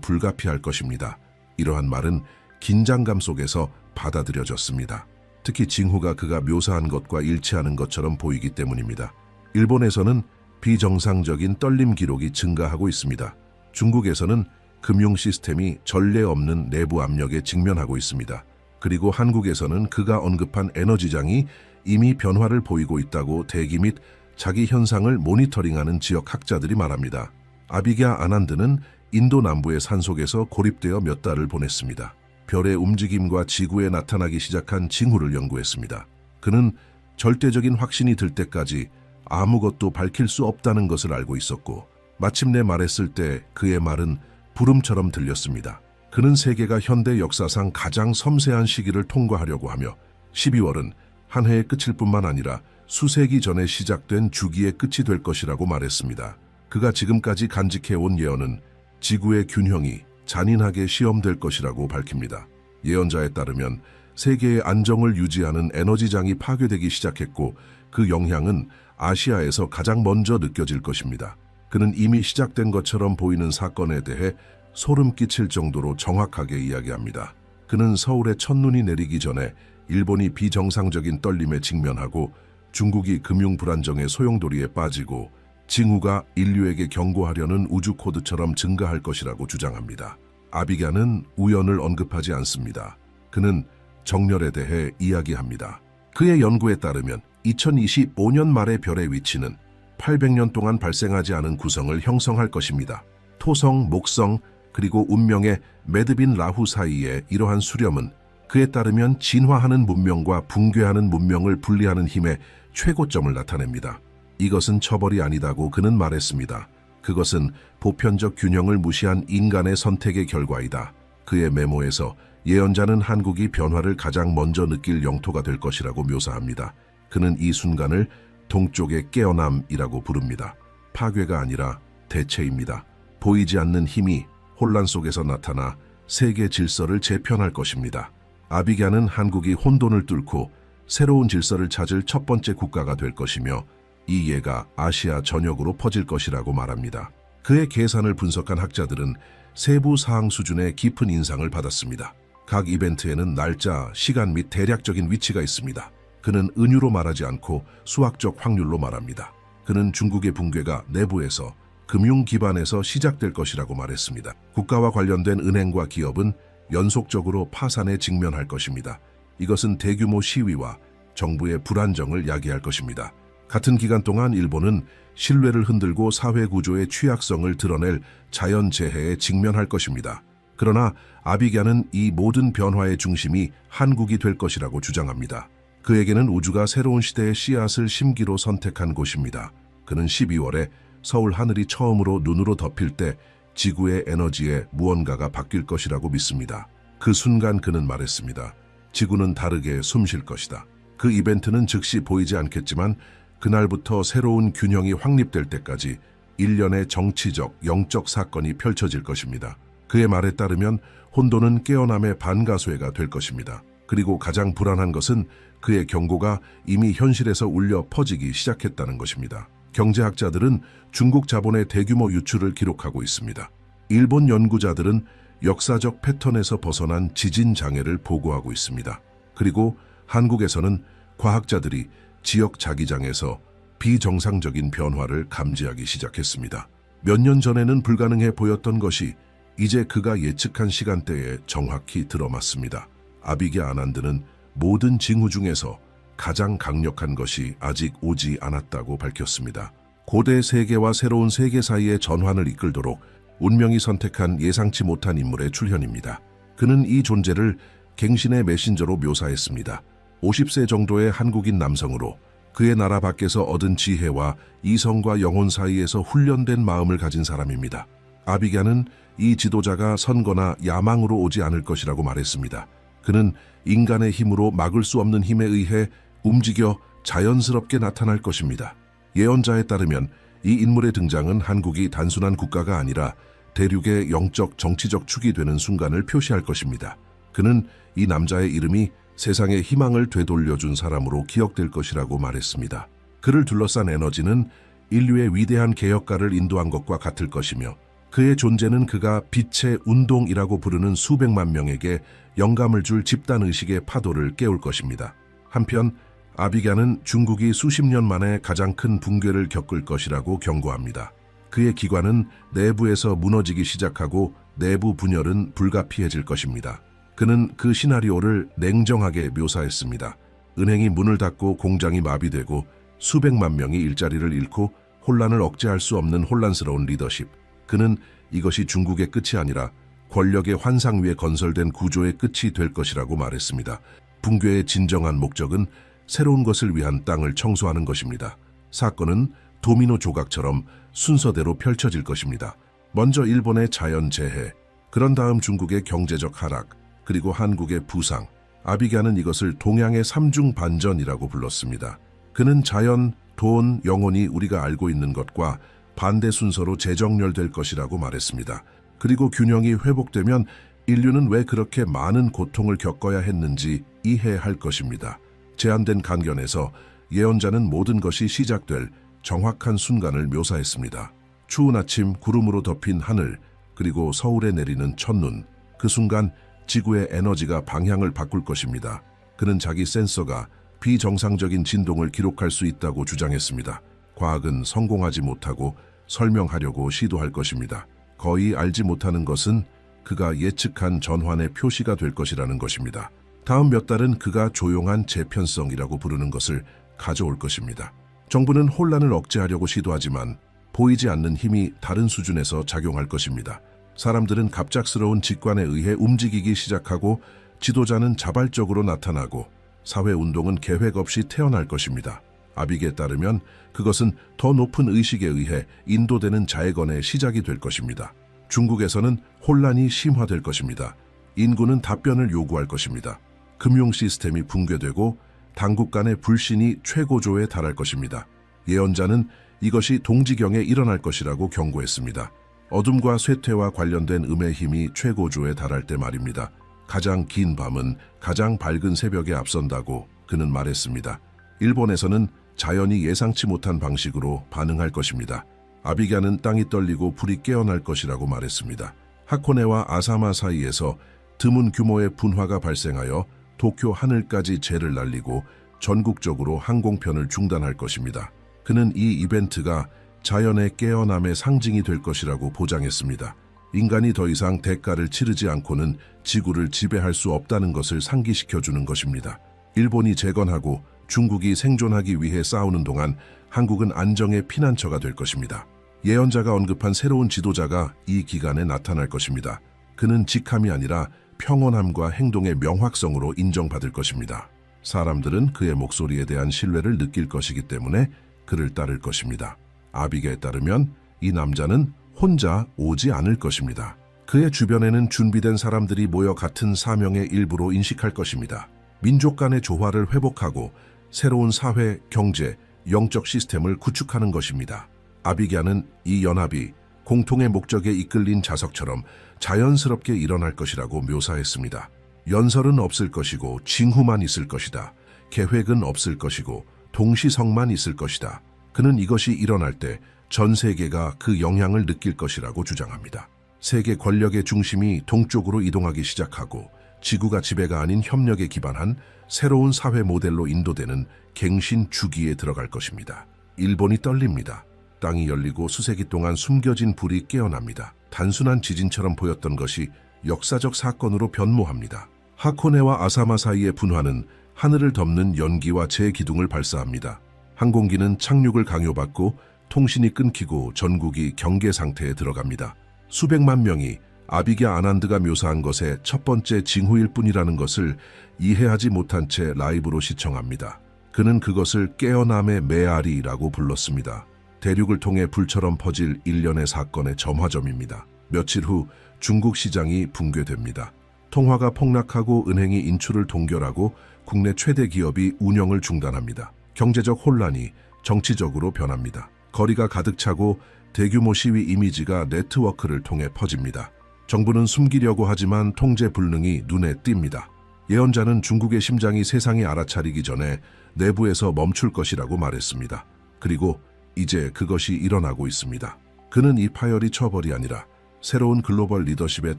[SPEAKER 1] 불가피할 것입니다. 이러한 말은 긴장감 속에서 받아들여졌습니다. 특히 징후가 그가 묘사한 것과 일치하는 것처럼 보이기 때문입니다. 일본에서는 비정상적인 떨림 기록이 증가하고 있습니다. 중국에서는 금융 시스템이 전례 없는 내부 압력에 직면하고 있습니다. 그리고 한국에서는 그가 언급한 에너지장이 이미 변화를 보이고 있다고 대기 및 자기 현상을 모니터링하는 지역 학자들이 말합니다. 아비갸 아난드는 인도 남부의 산속에서 고립되어 몇 달을 보냈습니다. 별의 움직임과 지구에 나타나기 시작한 징후를 연구했습니다. 그는 절대적인 확신이 들 때까지 아무것도 밝힐 수 없다는 것을 알고 있었고 마침내 말했을 때 그의 말은 부름처럼 들렸습니다. 그는 세계가 현대 역사상 가장 섬세한 시기를 통과하려고 하며 12월은 한 해의 끝일 뿐만 아니라 수세기 전에 시작된 주기의 끝이 될 것이라고 말했습니다. 그가 지금까지 간직해온 예언은 지구의 균형이 잔인하게 시험될 것이라고 밝힙니다. 예언자에 따르면 세계의 안정을 유지하는 에너지장이 파괴되기 시작했고 그 영향은 아시아에서 가장 먼저 느껴질 것입니다. 그는 이미 시작된 것처럼 보이는 사건에 대해 소름 끼칠 정도로 정확하게 이야기합니다. 그는 서울에 첫눈이 내리기 전에 일본이 비정상적인 떨림에 직면하고 중국이 금융 불안정의 소용돌이에 빠지고 징후가 인류에게 경고하려는 우주 코드처럼 증가할 것이라고 주장합니다. 아비갸는 우연을 언급하지 않습니다. 그는 정렬에 대해 이야기합니다. 그의 연구에 따르면 2025년 말의 별의 위치는 800년 동안 발생하지 않은 구성을 형성할 것입니다. 토성, 목성, 그리고 운명의 매드빈 라후 사이에 이러한 수렴은 그에 따르면 진화하는 문명과 붕괴하는 문명을 분리하는 힘의 최고점을 나타냅니다. 이것은 처벌이 아니다고 그는 말했습니다. 그것은 보편적 균형을 무시한 인간의 선택의 결과이다. 그의 메모에서 예언자는 한국이 변화를 가장 먼저 느낄 영토가 될 것이라고 묘사합니다. 그는 이 순간을 동쪽의 깨어남이라고 부릅니다. 파괴가 아니라 대체입니다. 보이지 않는 힘이 혼란 속에서 나타나 세계 질서를 재편할 것입니다. 아비갸는 한국이 혼돈을 뚫고 새로운 질서를 찾을 첫 번째 국가가 될 것이며 이 예가 아시아 전역으로 퍼질 것이라고 말합니다. 그의 계산을 분석한 학자들은 세부 사항 수준의 깊은 인상을 받았습니다. 각 이벤트에는 날짜, 시간 및 대략적인 위치가 있습니다. 그는 은유로 말하지 않고 수학적 확률로 말합니다. 그는 중국의 붕괴가 내부에서 금융 기반에서 시작될 것이라고 말했습니다. 국가와 관련된 은행과 기업은 연속적으로 파산에 직면할 것입니다. 이것은 대규모 시위와 정부의 불안정을 야기할 것입니다. 같은 기간 동안 일본은 신뢰를 흔들고 사회 구조의 취약성을 드러낼 자연재해에 직면할 것입니다. 그러나 아비갸는 이 모든 변화의 중심이 한국이 될 것이라고 주장합니다. 그에게는 우주가 새로운 시대의 씨앗을 심기로 선택한 곳입니다. 그는 12월에 서울 하늘이 처음으로 눈으로 덮일 때 지구의 에너지에 무언가가 바뀔 것이라고 믿습니다. 그 순간 그는 말했습니다. 지구는 다르게 숨쉴 것이다. 그 이벤트는 즉시 보이지 않겠지만 그날부터 새로운 균형이 확립될 때까지 일련의 정치적, 영적 사건이 펼쳐질 것입니다. 그의 말에 따르면 혼돈은 깨어남의 반가수해가 될 것입니다. 그리고 가장 불안한 것은 그의 경고가 이미 현실에서 울려 퍼지기 시작했다는 것입니다. 경제학자들은 중국 자본의 대규모 유출을 기록하고 있습니다. 일본 연구자들은 역사적 패턴에서 벗어난 지진 장애를 보고하고 있습니다. 그리고 한국에서는 과학자들이 지역 자기장에서 비정상적인 변화를 감지하기 시작했습니다. 몇 년 전에는 불가능해 보였던 것이 이제 그가 예측한 시간대에 정확히 들어맞습니다. 아비갸 아난드는 모든 징후 중에서 가장 강력한 것이 아직 오지 않았다고 밝혔습니다. 고대 세계와 새로운 세계 사이의 전환을 이끌도록 운명이 선택한 예상치 못한 인물의 출현입니다. 그는 이 존재를 갱신의 메신저로 묘사했습니다. 50세 정도의 한국인 남성으로 그의 나라 밖에서 얻은 지혜와 이성과 영혼 사이에서 훈련된 마음을 가진 사람입니다. 아비갸는 이 지도자가 선거나 야망으로 오지 않을 것이라고 말했습니다. 그는 인간의 힘으로 막을 수 없는 힘에 의해 움직여 자연스럽게 나타날 것입니다. 예언자에 따르면 이 인물의 등장은 한국이 단순한 국가가 아니라 대륙의 영적 정치적 축이 되는 순간을 표시할 것입니다. 그는 이 남자의 이름이 세상의 희망을 되돌려준 사람으로 기억될 것이라고 말했습니다. 그를 둘러싼 에너지는 인류의 위대한 개혁가를 인도한 것과 같을 것이며 그의 존재는 그가 빛의 운동이라고 부르는 수백만 명에게 영감을 줄 집단의식의 파도를 깨울 것입니다. 한편 아비갸는 중국이 수십 년 만에 가장 큰 붕괴를 겪을 것이라고 경고합니다. 그의 기관은 내부에서 무너지기 시작하고 내부 분열은 불가피해질 것입니다. 그는 그 시나리오를 냉정하게 묘사했습니다. 은행이 문을 닫고 공장이 마비되고 수백만 명이 일자리를 잃고 혼란을 억제할 수 없는 혼란스러운 리더십. 그는 이것이 중국의 끝이 아니라 권력의 환상 위에 건설된 구조의 끝이 될 것이라고 말했습니다. 붕괴의 진정한 목적은 새로운 것을 위한 땅을 청소하는 것입니다. 사건은 도미노 조각처럼 순서대로 펼쳐질 것입니다. 먼저 일본의 자연재해, 그런 다음 중국의 경제적 하락, 그리고 한국의 부상. 아비갸는 이것을 동양의 삼중 반전이라고 불렀습니다. 그는 자연, 돈, 영혼이 우리가 알고 있는 것과 반대 순서로 재정렬될 것이라고 말했습니다. 그리고 균형이 회복되면 인류는 왜 그렇게 많은 고통을 겪어야 했는지 이해할 것입니다. 제한된 간견에서 예언자는 모든 것이 시작될 정확한 순간을 묘사했습니다. 추운 아침 구름으로 덮인 하늘, 그리고 서울에 내리는 첫눈. 그 순간 지구의 에너지가 방향을 바꿀 것입니다. 그는 자기 센서가 비정상적인 진동을 기록할 수 있다고 주장했습니다. 과학은 성공하지 못하고 설명하려고 시도할 것입니다. 거의 알지 못하는 것은 그가 예측한 전환의 표시가 될 것이라는 것입니다. 다음 몇 달은 그가 조용한 재편성이라고 부르는 것을 가져올 것입니다. 정부는 혼란을 억제하려고 시도하지만 보이지 않는 힘이 다른 수준에서 작용할 것입니다. 사람들은 갑작스러운 직관에 의해 움직이기 시작하고 지도자는 자발적으로 나타나고 사회운동은 계획 없이 태어날 것입니다. 아비게에 따르면 그것은 더 높은 의식에 의해 인도되는 자해건의 시작이 될 것입니다. 중국에서는 혼란이 심화될 것입니다. 인구는 답변을 요구할 것입니다. 금융 시스템이 붕괴되고 당국 간의 불신이 최고조에 달할 것입니다. 예언자는 이것이 동지경에 일어날 것이라고 경고했습니다. 어둠과 쇠퇴와 관련된 음의 힘이 최고조에 달할 때 말입니다. 가장 긴 밤은 가장 밝은 새벽에 앞선다고 그는 말했습니다. 일본에서는 자연이 예상치 못한 방식으로 반응할 것입니다. 아비갸는 땅이 떨리고 불이 깨어날 것이라고 말했습니다. 하코네와 아사마 사이에서 드문 규모의 분화가 발생하여 도쿄 하늘까지 재를 날리고 전국적으로 항공편을 중단할 것입니다. 그는 이 이벤트가 자연의 깨어남의 상징이 될 것이라고 보장했습니다. 인간이 더 이상 대가를 치르지 않고는 지구를 지배할 수 없다는 것을 상기시켜주는 것입니다. 일본이 재건하고 중국이 생존하기 위해 싸우는 동안 한국은 안정의 피난처가 될 것입니다. 예언자가 언급한 새로운 지도자가 이 기간에 나타날 것입니다. 그는 직함이 아니라 평온함과 행동의 명확성으로 인정받을 것입니다. 사람들은 그의 목소리에 대한 신뢰를 느낄 것이기 때문에 그를 따를 것입니다. 아비게에 따르면 이 남자는 혼자 오지 않을 것입니다. 그의 주변에는 준비된 사람들이 모여 같은 사명의 일부로 인식할 것입니다. 민족 간의 조화를 회복하고 새로운 사회, 경제, 영적 시스템을 구축하는 것입니다. 아비갸는 이 연합이 공통의 목적에 이끌린 자석처럼 자연스럽게 일어날 것이라고 묘사했습니다. 연설은 없을 것이고 징후만 있을 것이다. 계획은 없을 것이고 동시성만 있을 것이다. 그는 이것이 일어날 때 전 세계가 그 영향을 느낄 것이라고 주장합니다. 세계 권력의 중심이 동쪽으로 이동하기 시작하고 지구가 지배가 아닌 협력에 기반한 새로운 사회 모델로 인도되는 갱신 주기에 들어갈 것입니다. 일본이 떨립니다. 땅이 열리고 수세기 동안 숨겨진 불이 깨어납니다. 단순한 지진처럼 보였던 것이 역사적 사건으로 변모합니다. 하코네와 아사마 사이의 분화는 하늘을 덮는 연기와 재기둥을 발사합니다. 항공기는 착륙을 강요받고 통신이 끊기고 전국이 경계 상태에 들어갑니다. 수백만 명이 아비갸 아난드가 묘사한 것의 첫 번째 징후일 뿐이라는 것을 이해하지 못한 채 라이브로 시청합니다. 그는 그것을 깨어남의 메아리라고 불렀습니다. 대륙을 통해 불처럼 퍼질 일련의 사건의 점화점입니다. 며칠 후 중국 시장이 붕괴됩니다. 통화가 폭락하고 은행이 인출을 동결하고 국내 최대 기업이 운영을 중단합니다. 경제적 혼란이 정치적으로 변합니다. 거리가 가득 차고 대규모 시위 이미지가 네트워크를 통해 퍼집니다. 정부는 숨기려고 하지만 통제 불능이 눈에 띕니다. 예언자는 중국의 심장이 세상에 알아차리기 전에 내부에서 멈출 것이라고 말했습니다. 그리고 이제 그것이 일어나고 있습니다. 그는 이 파열이 처벌이 아니라 새로운 글로벌 리더십의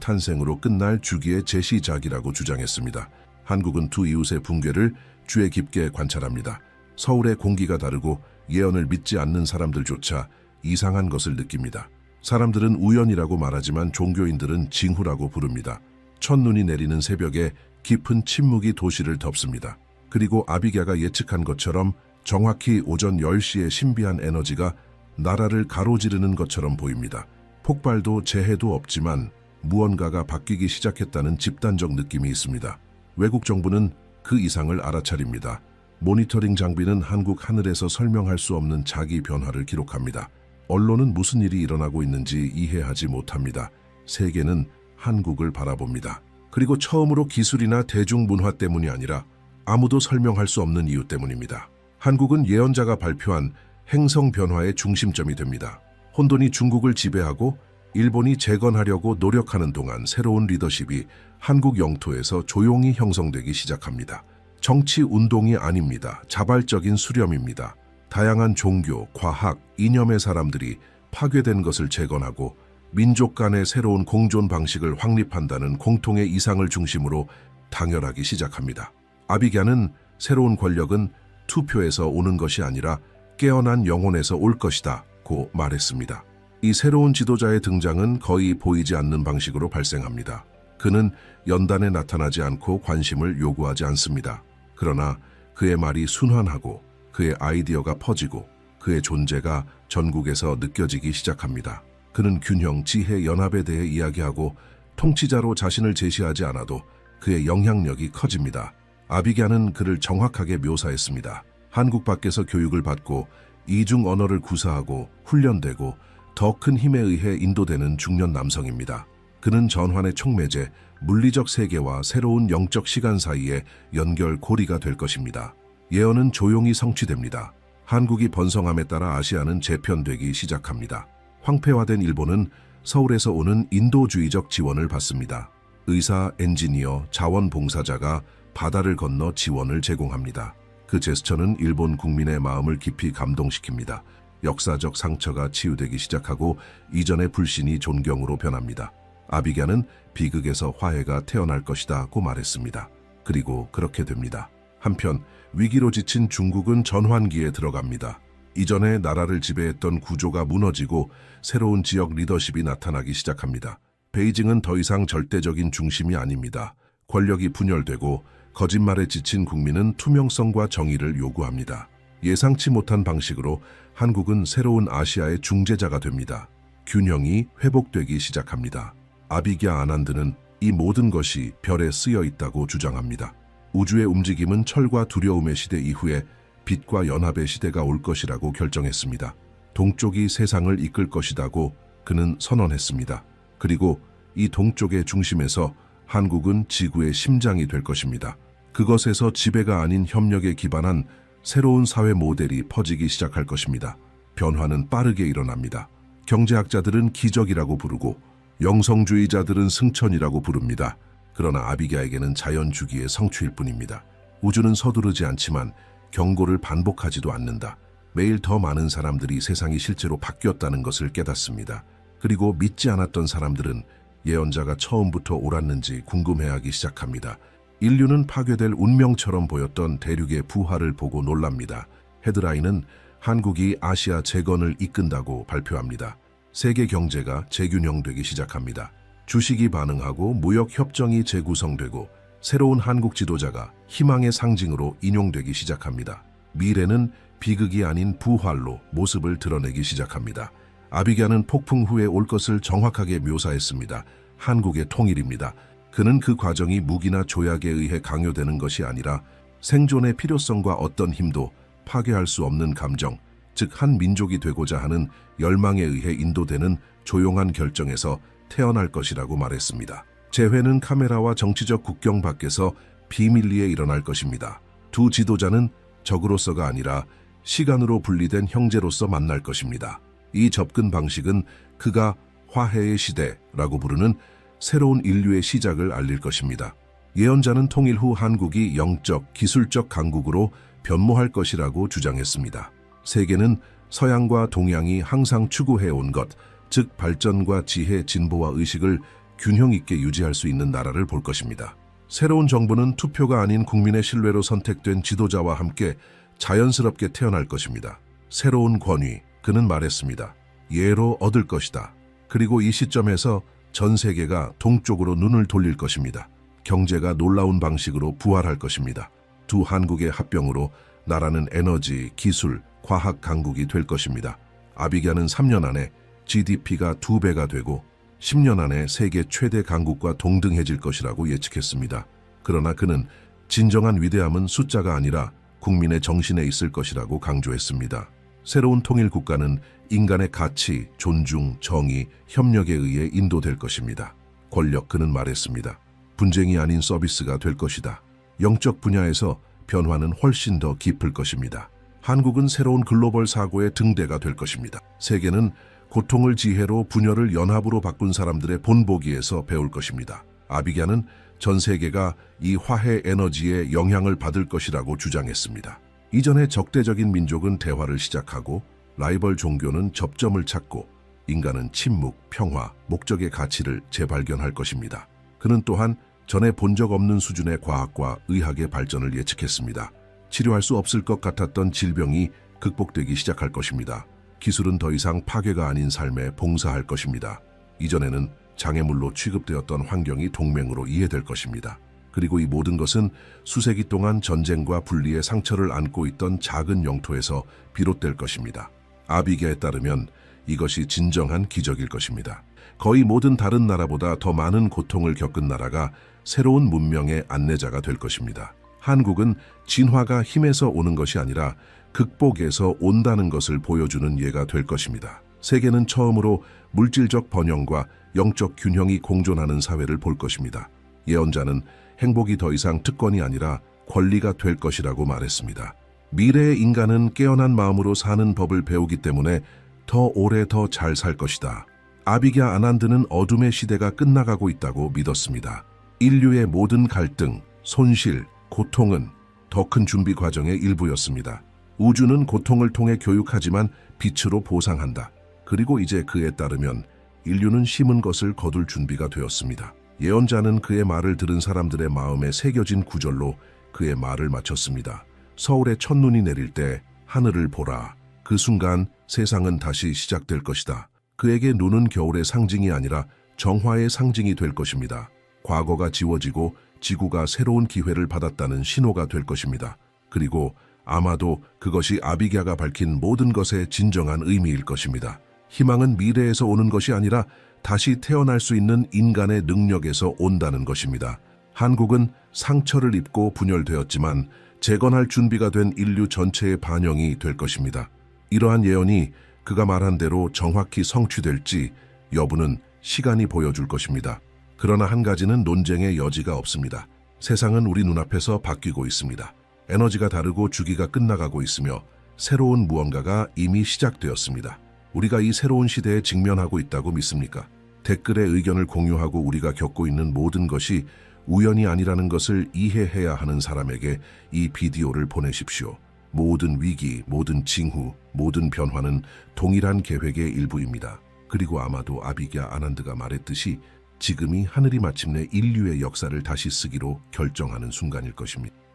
[SPEAKER 1] 탄생으로 끝날 주기의 제시작이라고 주장했습니다. 한국은 두 이웃의 붕괴를 주의 깊게 관찰합니다. 서울의 공기가 다르고 예언을 믿지 않는 사람들조차 이상한 것을 느낍니다. 사람들은 우연이라고 말하지만 종교인들은 징후라고 부릅니다. 첫눈이 내리는 새벽에 깊은 침묵이 도시를 덮습니다. 그리고 아비갸가 예측한 것처럼 정확히 오전 10시의 신비한 에너지가 나라를 가로지르는 것처럼 보입니다. 폭발도 재해도 없지만 무언가가 바뀌기 시작했다는 집단적 느낌이 있습니다. 외국 정부는 그 이상을 알아차립니다. 모니터링 장비는 한국 하늘에서 설명할 수 없는 자기 변화를 기록합니다. 언론은 무슨 일이 일어나고 있는지 이해하지 못합니다. 세계는 한국을 바라봅니다. 그리고 처음으로 기술이나 대중문화 때문이 아니라 아무도 설명할 수 없는 이유 때문입니다. 한국은 예언자가 발표한 행성 변화의 중심점이 됩니다. 혼돈이 중국을 지배하고 일본이 재건하려고 노력하는 동안 새로운 리더십이 한국 영토에서 조용히 형성되기 시작합니다. 정치 운동이 아닙니다. 자발적인 수렴입니다. 다양한 종교, 과학, 이념의 사람들이 파괴된 것을 재건하고 민족 간의 새로운 공존 방식을 확립한다는 공통의 이상을 중심으로 당열하기 시작합니다. 아비갸는 새로운 권력은 투표에서 오는 것이 아니라 깨어난 영혼에서 올 것이다 고 말했습니다. 이 새로운 지도자의 등장은 거의 보이지 않는 방식으로 발생합니다. 그는 연단에 나타나지 않고 관심을 요구하지 않습니다. 그러나 그의 말이 순환하고 그의 아이디어가 퍼지고 그의 존재가 전국에서 느껴지기 시작합니다. 그는 균형, 지혜, 연합에 대해 이야기하고 통치자로 자신을 제시하지 않아도 그의 영향력이 커집니다. 아비갸는 그를 정확하게 묘사했습니다. 한국 밖에서 교육을 받고 이중 언어를 구사하고 훈련되고 더 큰 힘에 의해 인도되는 중년 남성입니다. 그는 전환의 촉매제, 물리적 세계와 새로운 영적 시간 사이의 연결고리가 될 것입니다. 예언은 조용히 성취됩니다. 한국이 번성함에 따라 아시아는 재편되기 시작합니다. 황폐화된 일본은 서울에서 오는 인도주의적 지원을 받습니다. 의사, 엔지니어, 자원봉사자가 바다를 건너 지원을 제공합니다. 그 제스처는 일본 국민의 마음을 깊이 감동시킵니다. 역사적 상처가 치유되기 시작하고 이전의 불신이 존경으로 변합니다. 아비갸는 비극에서 화해가 태어날 것이다고 말했습니다. 그리고 그렇게 됩니다. 한편 위기로 지친 중국은 전환기에 들어갑니다. 이전에 나라를 지배했던 구조가 무너지고 새로운 지역 리더십이 나타나기 시작합니다. 베이징은 더 이상 절대적인 중심이 아닙니다. 권력이 분열되고 거짓말에 지친 국민은 투명성과 정의를 요구합니다. 예상치 못한 방식으로 한국은 새로운 아시아의 중재자가 됩니다. 균형이 회복되기 시작합니다. 아비갸 아난드는 이 모든 것이 별에 쓰여 있다고 주장합니다. 우주의 움직임은 철과 두려움의 시대 이후에 빛과 연합의 시대가 올 것이라고 결정했습니다. 동쪽이 세상을 이끌 것이라고 그는 선언했습니다. 그리고 이 동쪽의 중심에서 한국은 지구의 심장이 될 것입니다. 그것에서 지배가 아닌 협력에 기반한 새로운 사회 모델이 퍼지기 시작할 것입니다. 변화는 빠르게 일어납니다. 경제학자들은 기적이라고 부르고 영성주의자들은 승천이라고 부릅니다. 그러나 아비갸에게는 자연 주기의 성취일 뿐입니다. 우주는 서두르지 않지만 경고를 반복하지도 않는다. 매일 더 많은 사람들이 세상이 실제로 바뀌었다는 것을 깨닫습니다. 그리고 믿지 않았던 사람들은 예언자가 처음부터 옳았는지 궁금해하기 시작합니다. 인류는 파괴될 운명처럼 보였던 대륙의 부활을 보고 놀랍니다. 헤드라인은 한국이 아시아 재건을 이끈다고 발표합니다. 세계 경제가 재균형되기 시작합니다. 주식이 반응하고 무역협정이 재구성되고 새로운 한국 지도자가 희망의 상징으로 인용되기 시작합니다. 미래는 비극이 아닌 부활로 모습을 드러내기 시작합니다. 아비갸는 폭풍 후에 올 것을 정확하게 묘사했습니다. 한국의 통일입니다. 그는 그 과정이 무기나 조약에 의해 강요되는 것이 아니라 생존의 필요성과 어떤 힘도 파괴할 수 없는 감정, 즉 한 민족이 되고자 하는 열망에 의해 인도되는 조용한 결정에서 태어날 것이라고 말했습니다. 재회는 카메라와 정치적 국경 밖에서 비밀리에 일어날 것입니다. 두 지도자는 적으로서가 아니라 시간으로 분리된 형제로서 만날 것입니다. 이 접근 방식은 그가 화해의 시대라고 부르는 새로운 인류의 시작을 알릴 것입니다. 예언자는 통일 후 한국이 영적, 기술적 강국으로 변모할 것이라고 주장했습니다. 세계는 서양과 동양이 항상 추구해온 것, 즉 발전과 지혜, 진보와 의식을 균형 있게 유지할 수 있는 나라를 볼 것입니다. 새로운 정부는 투표가 아닌 국민의 신뢰로 선택된 지도자와 함께 자연스럽게 태어날 것입니다. 새로운 권위, 그는 말했습니다. 예로 얻을 것이다. 그리고 이 시점에서 전 세계가 동쪽으로 눈을 돌릴 것입니다. 경제가 놀라운 방식으로 부활할 것입니다. 두 한국의 합병으로 나라는 에너지, 기술, 과학 강국이 될 것입니다. 아비갸는 3년 안에 GDP가 2배가 되고 10년 안에 세계 최대 강국과 동등해질 것이라고 예측했습니다. 그러나 그는 진정한 위대함은 숫자가 아니라 국민의 정신에 있을 것이라고 강조했습니다. 새로운 통일 국가는 인간의 가치, 존중, 정의, 협력에 의해 인도될 것입니다. 권력, 그는 말했습니다. 분쟁이 아닌 서비스가 될 것이다. 영적 분야에서 변화는 훨씬 더 깊을 것입니다. 한국은 새로운 글로벌 사고의 등대가 될 것입니다. 세계는 고통을 지혜로, 분열을 연합으로 바꾼 사람들의 본보기에서 배울 것입니다. 아비갸는 전 세계가 이 화해 에너지에 영향을 받을 것이라고 주장했습니다. 이전의 적대적인 민족은 대화를 시작하고 라이벌 종교는 접점을 찾고 인간은 침묵, 평화, 목적의 가치를 재발견할 것입니다. 그는 또한 전에 본 적 없는 수준의 과학과 의학의 발전을 예측했습니다. 치료할 수 없을 것 같았던 질병이 극복되기 시작할 것입니다. 기술은 더 이상 파괴가 아닌 삶에 봉사할 것입니다. 이전에는 장애물로 취급되었던 환경이 동맹으로 이해될 것입니다. 그리고 이 모든 것은 수세기 동안 전쟁과 분리의 상처를 안고 있던 작은 영토에서 비롯될 것입니다. 아비갸에 따르면 이것이 진정한 기적일 것입니다. 거의 모든 다른 나라보다 더 많은 고통을 겪은 나라가 새로운 문명의 안내자가 될 것입니다. 한국은 진화가 힘에서 오는 것이 아니라 극복에서 온다는 것을 보여주는 예가 될 것입니다. 세계는 처음으로 물질적 번영과 영적 균형이 공존하는 사회를 볼 것입니다. 예언자는 행복이 더 이상 특권이 아니라 권리가 될 것이라고 말했습니다. 미래의 인간은 깨어난 마음으로 사는 법을 배우기 때문에 더 오래 더 잘 살 것이다. 아비갸 아난드는 어둠의 시대가 끝나가고 있다고 믿었습니다. 인류의 모든 갈등, 손실, 고통은 더 큰 준비 과정의 일부였습니다. 우주는 고통을 통해 교육하지만 빛으로 보상한다. 그리고 이제 그에 따르면 인류는 심은 것을 거둘 준비가 되었습니다. 예언자는 그의 말을 들은 사람들의 마음에 새겨진 구절로 그의 말을 마쳤습니다. 서울에 첫눈이 내릴 때 하늘을 보라. 그 순간 세상은 다시 시작될 것이다. 그에게 눈은 겨울의 상징이 아니라 정화의 상징이 될 것입니다. 과거가 지워지고 지구가 새로운 기회를 받았다는 신호가 될 것입니다. 그리고 아마도 그것이 아비갸가 밝힌 모든 것의 진정한 의미일 것입니다. 희망은 미래에서 오는 것이 아니라 다시 태어날 수 있는 인간의 능력에서 온다는 것입니다. 한국은 상처를 입고 분열되었지만 재건할 준비가 된 인류 전체의 반영이 될 것입니다. 이러한 예언이 그가 말한 대로 정확히 성취될지 여부는 시간이 보여줄 것입니다. 그러나 한 가지는 논쟁의 여지가 없습니다. 세상은 우리 눈앞에서 바뀌고 있습니다. 에너지가 다르고 주기가 끝나가고 있으며 새로운 무언가가 이미 시작되었습니다. 우리가 이 새로운 시대에 직면하고 있다고 믿습니까? 댓글에 의견을 공유하고 우리가 겪고 있는 모든 것이 우연이 아니라는 것을 이해해야 하는 사람에게 이 비디오를 보내십시오. 모든 위기, 모든 징후, 모든 변화는 동일한 계획의 일부입니다. 그리고 아마도 아비갸 아난드가 말했듯이 지금이 하늘이 마침내 인류의 역사를 다시 쓰기로 결정하는 순간일 것입니다.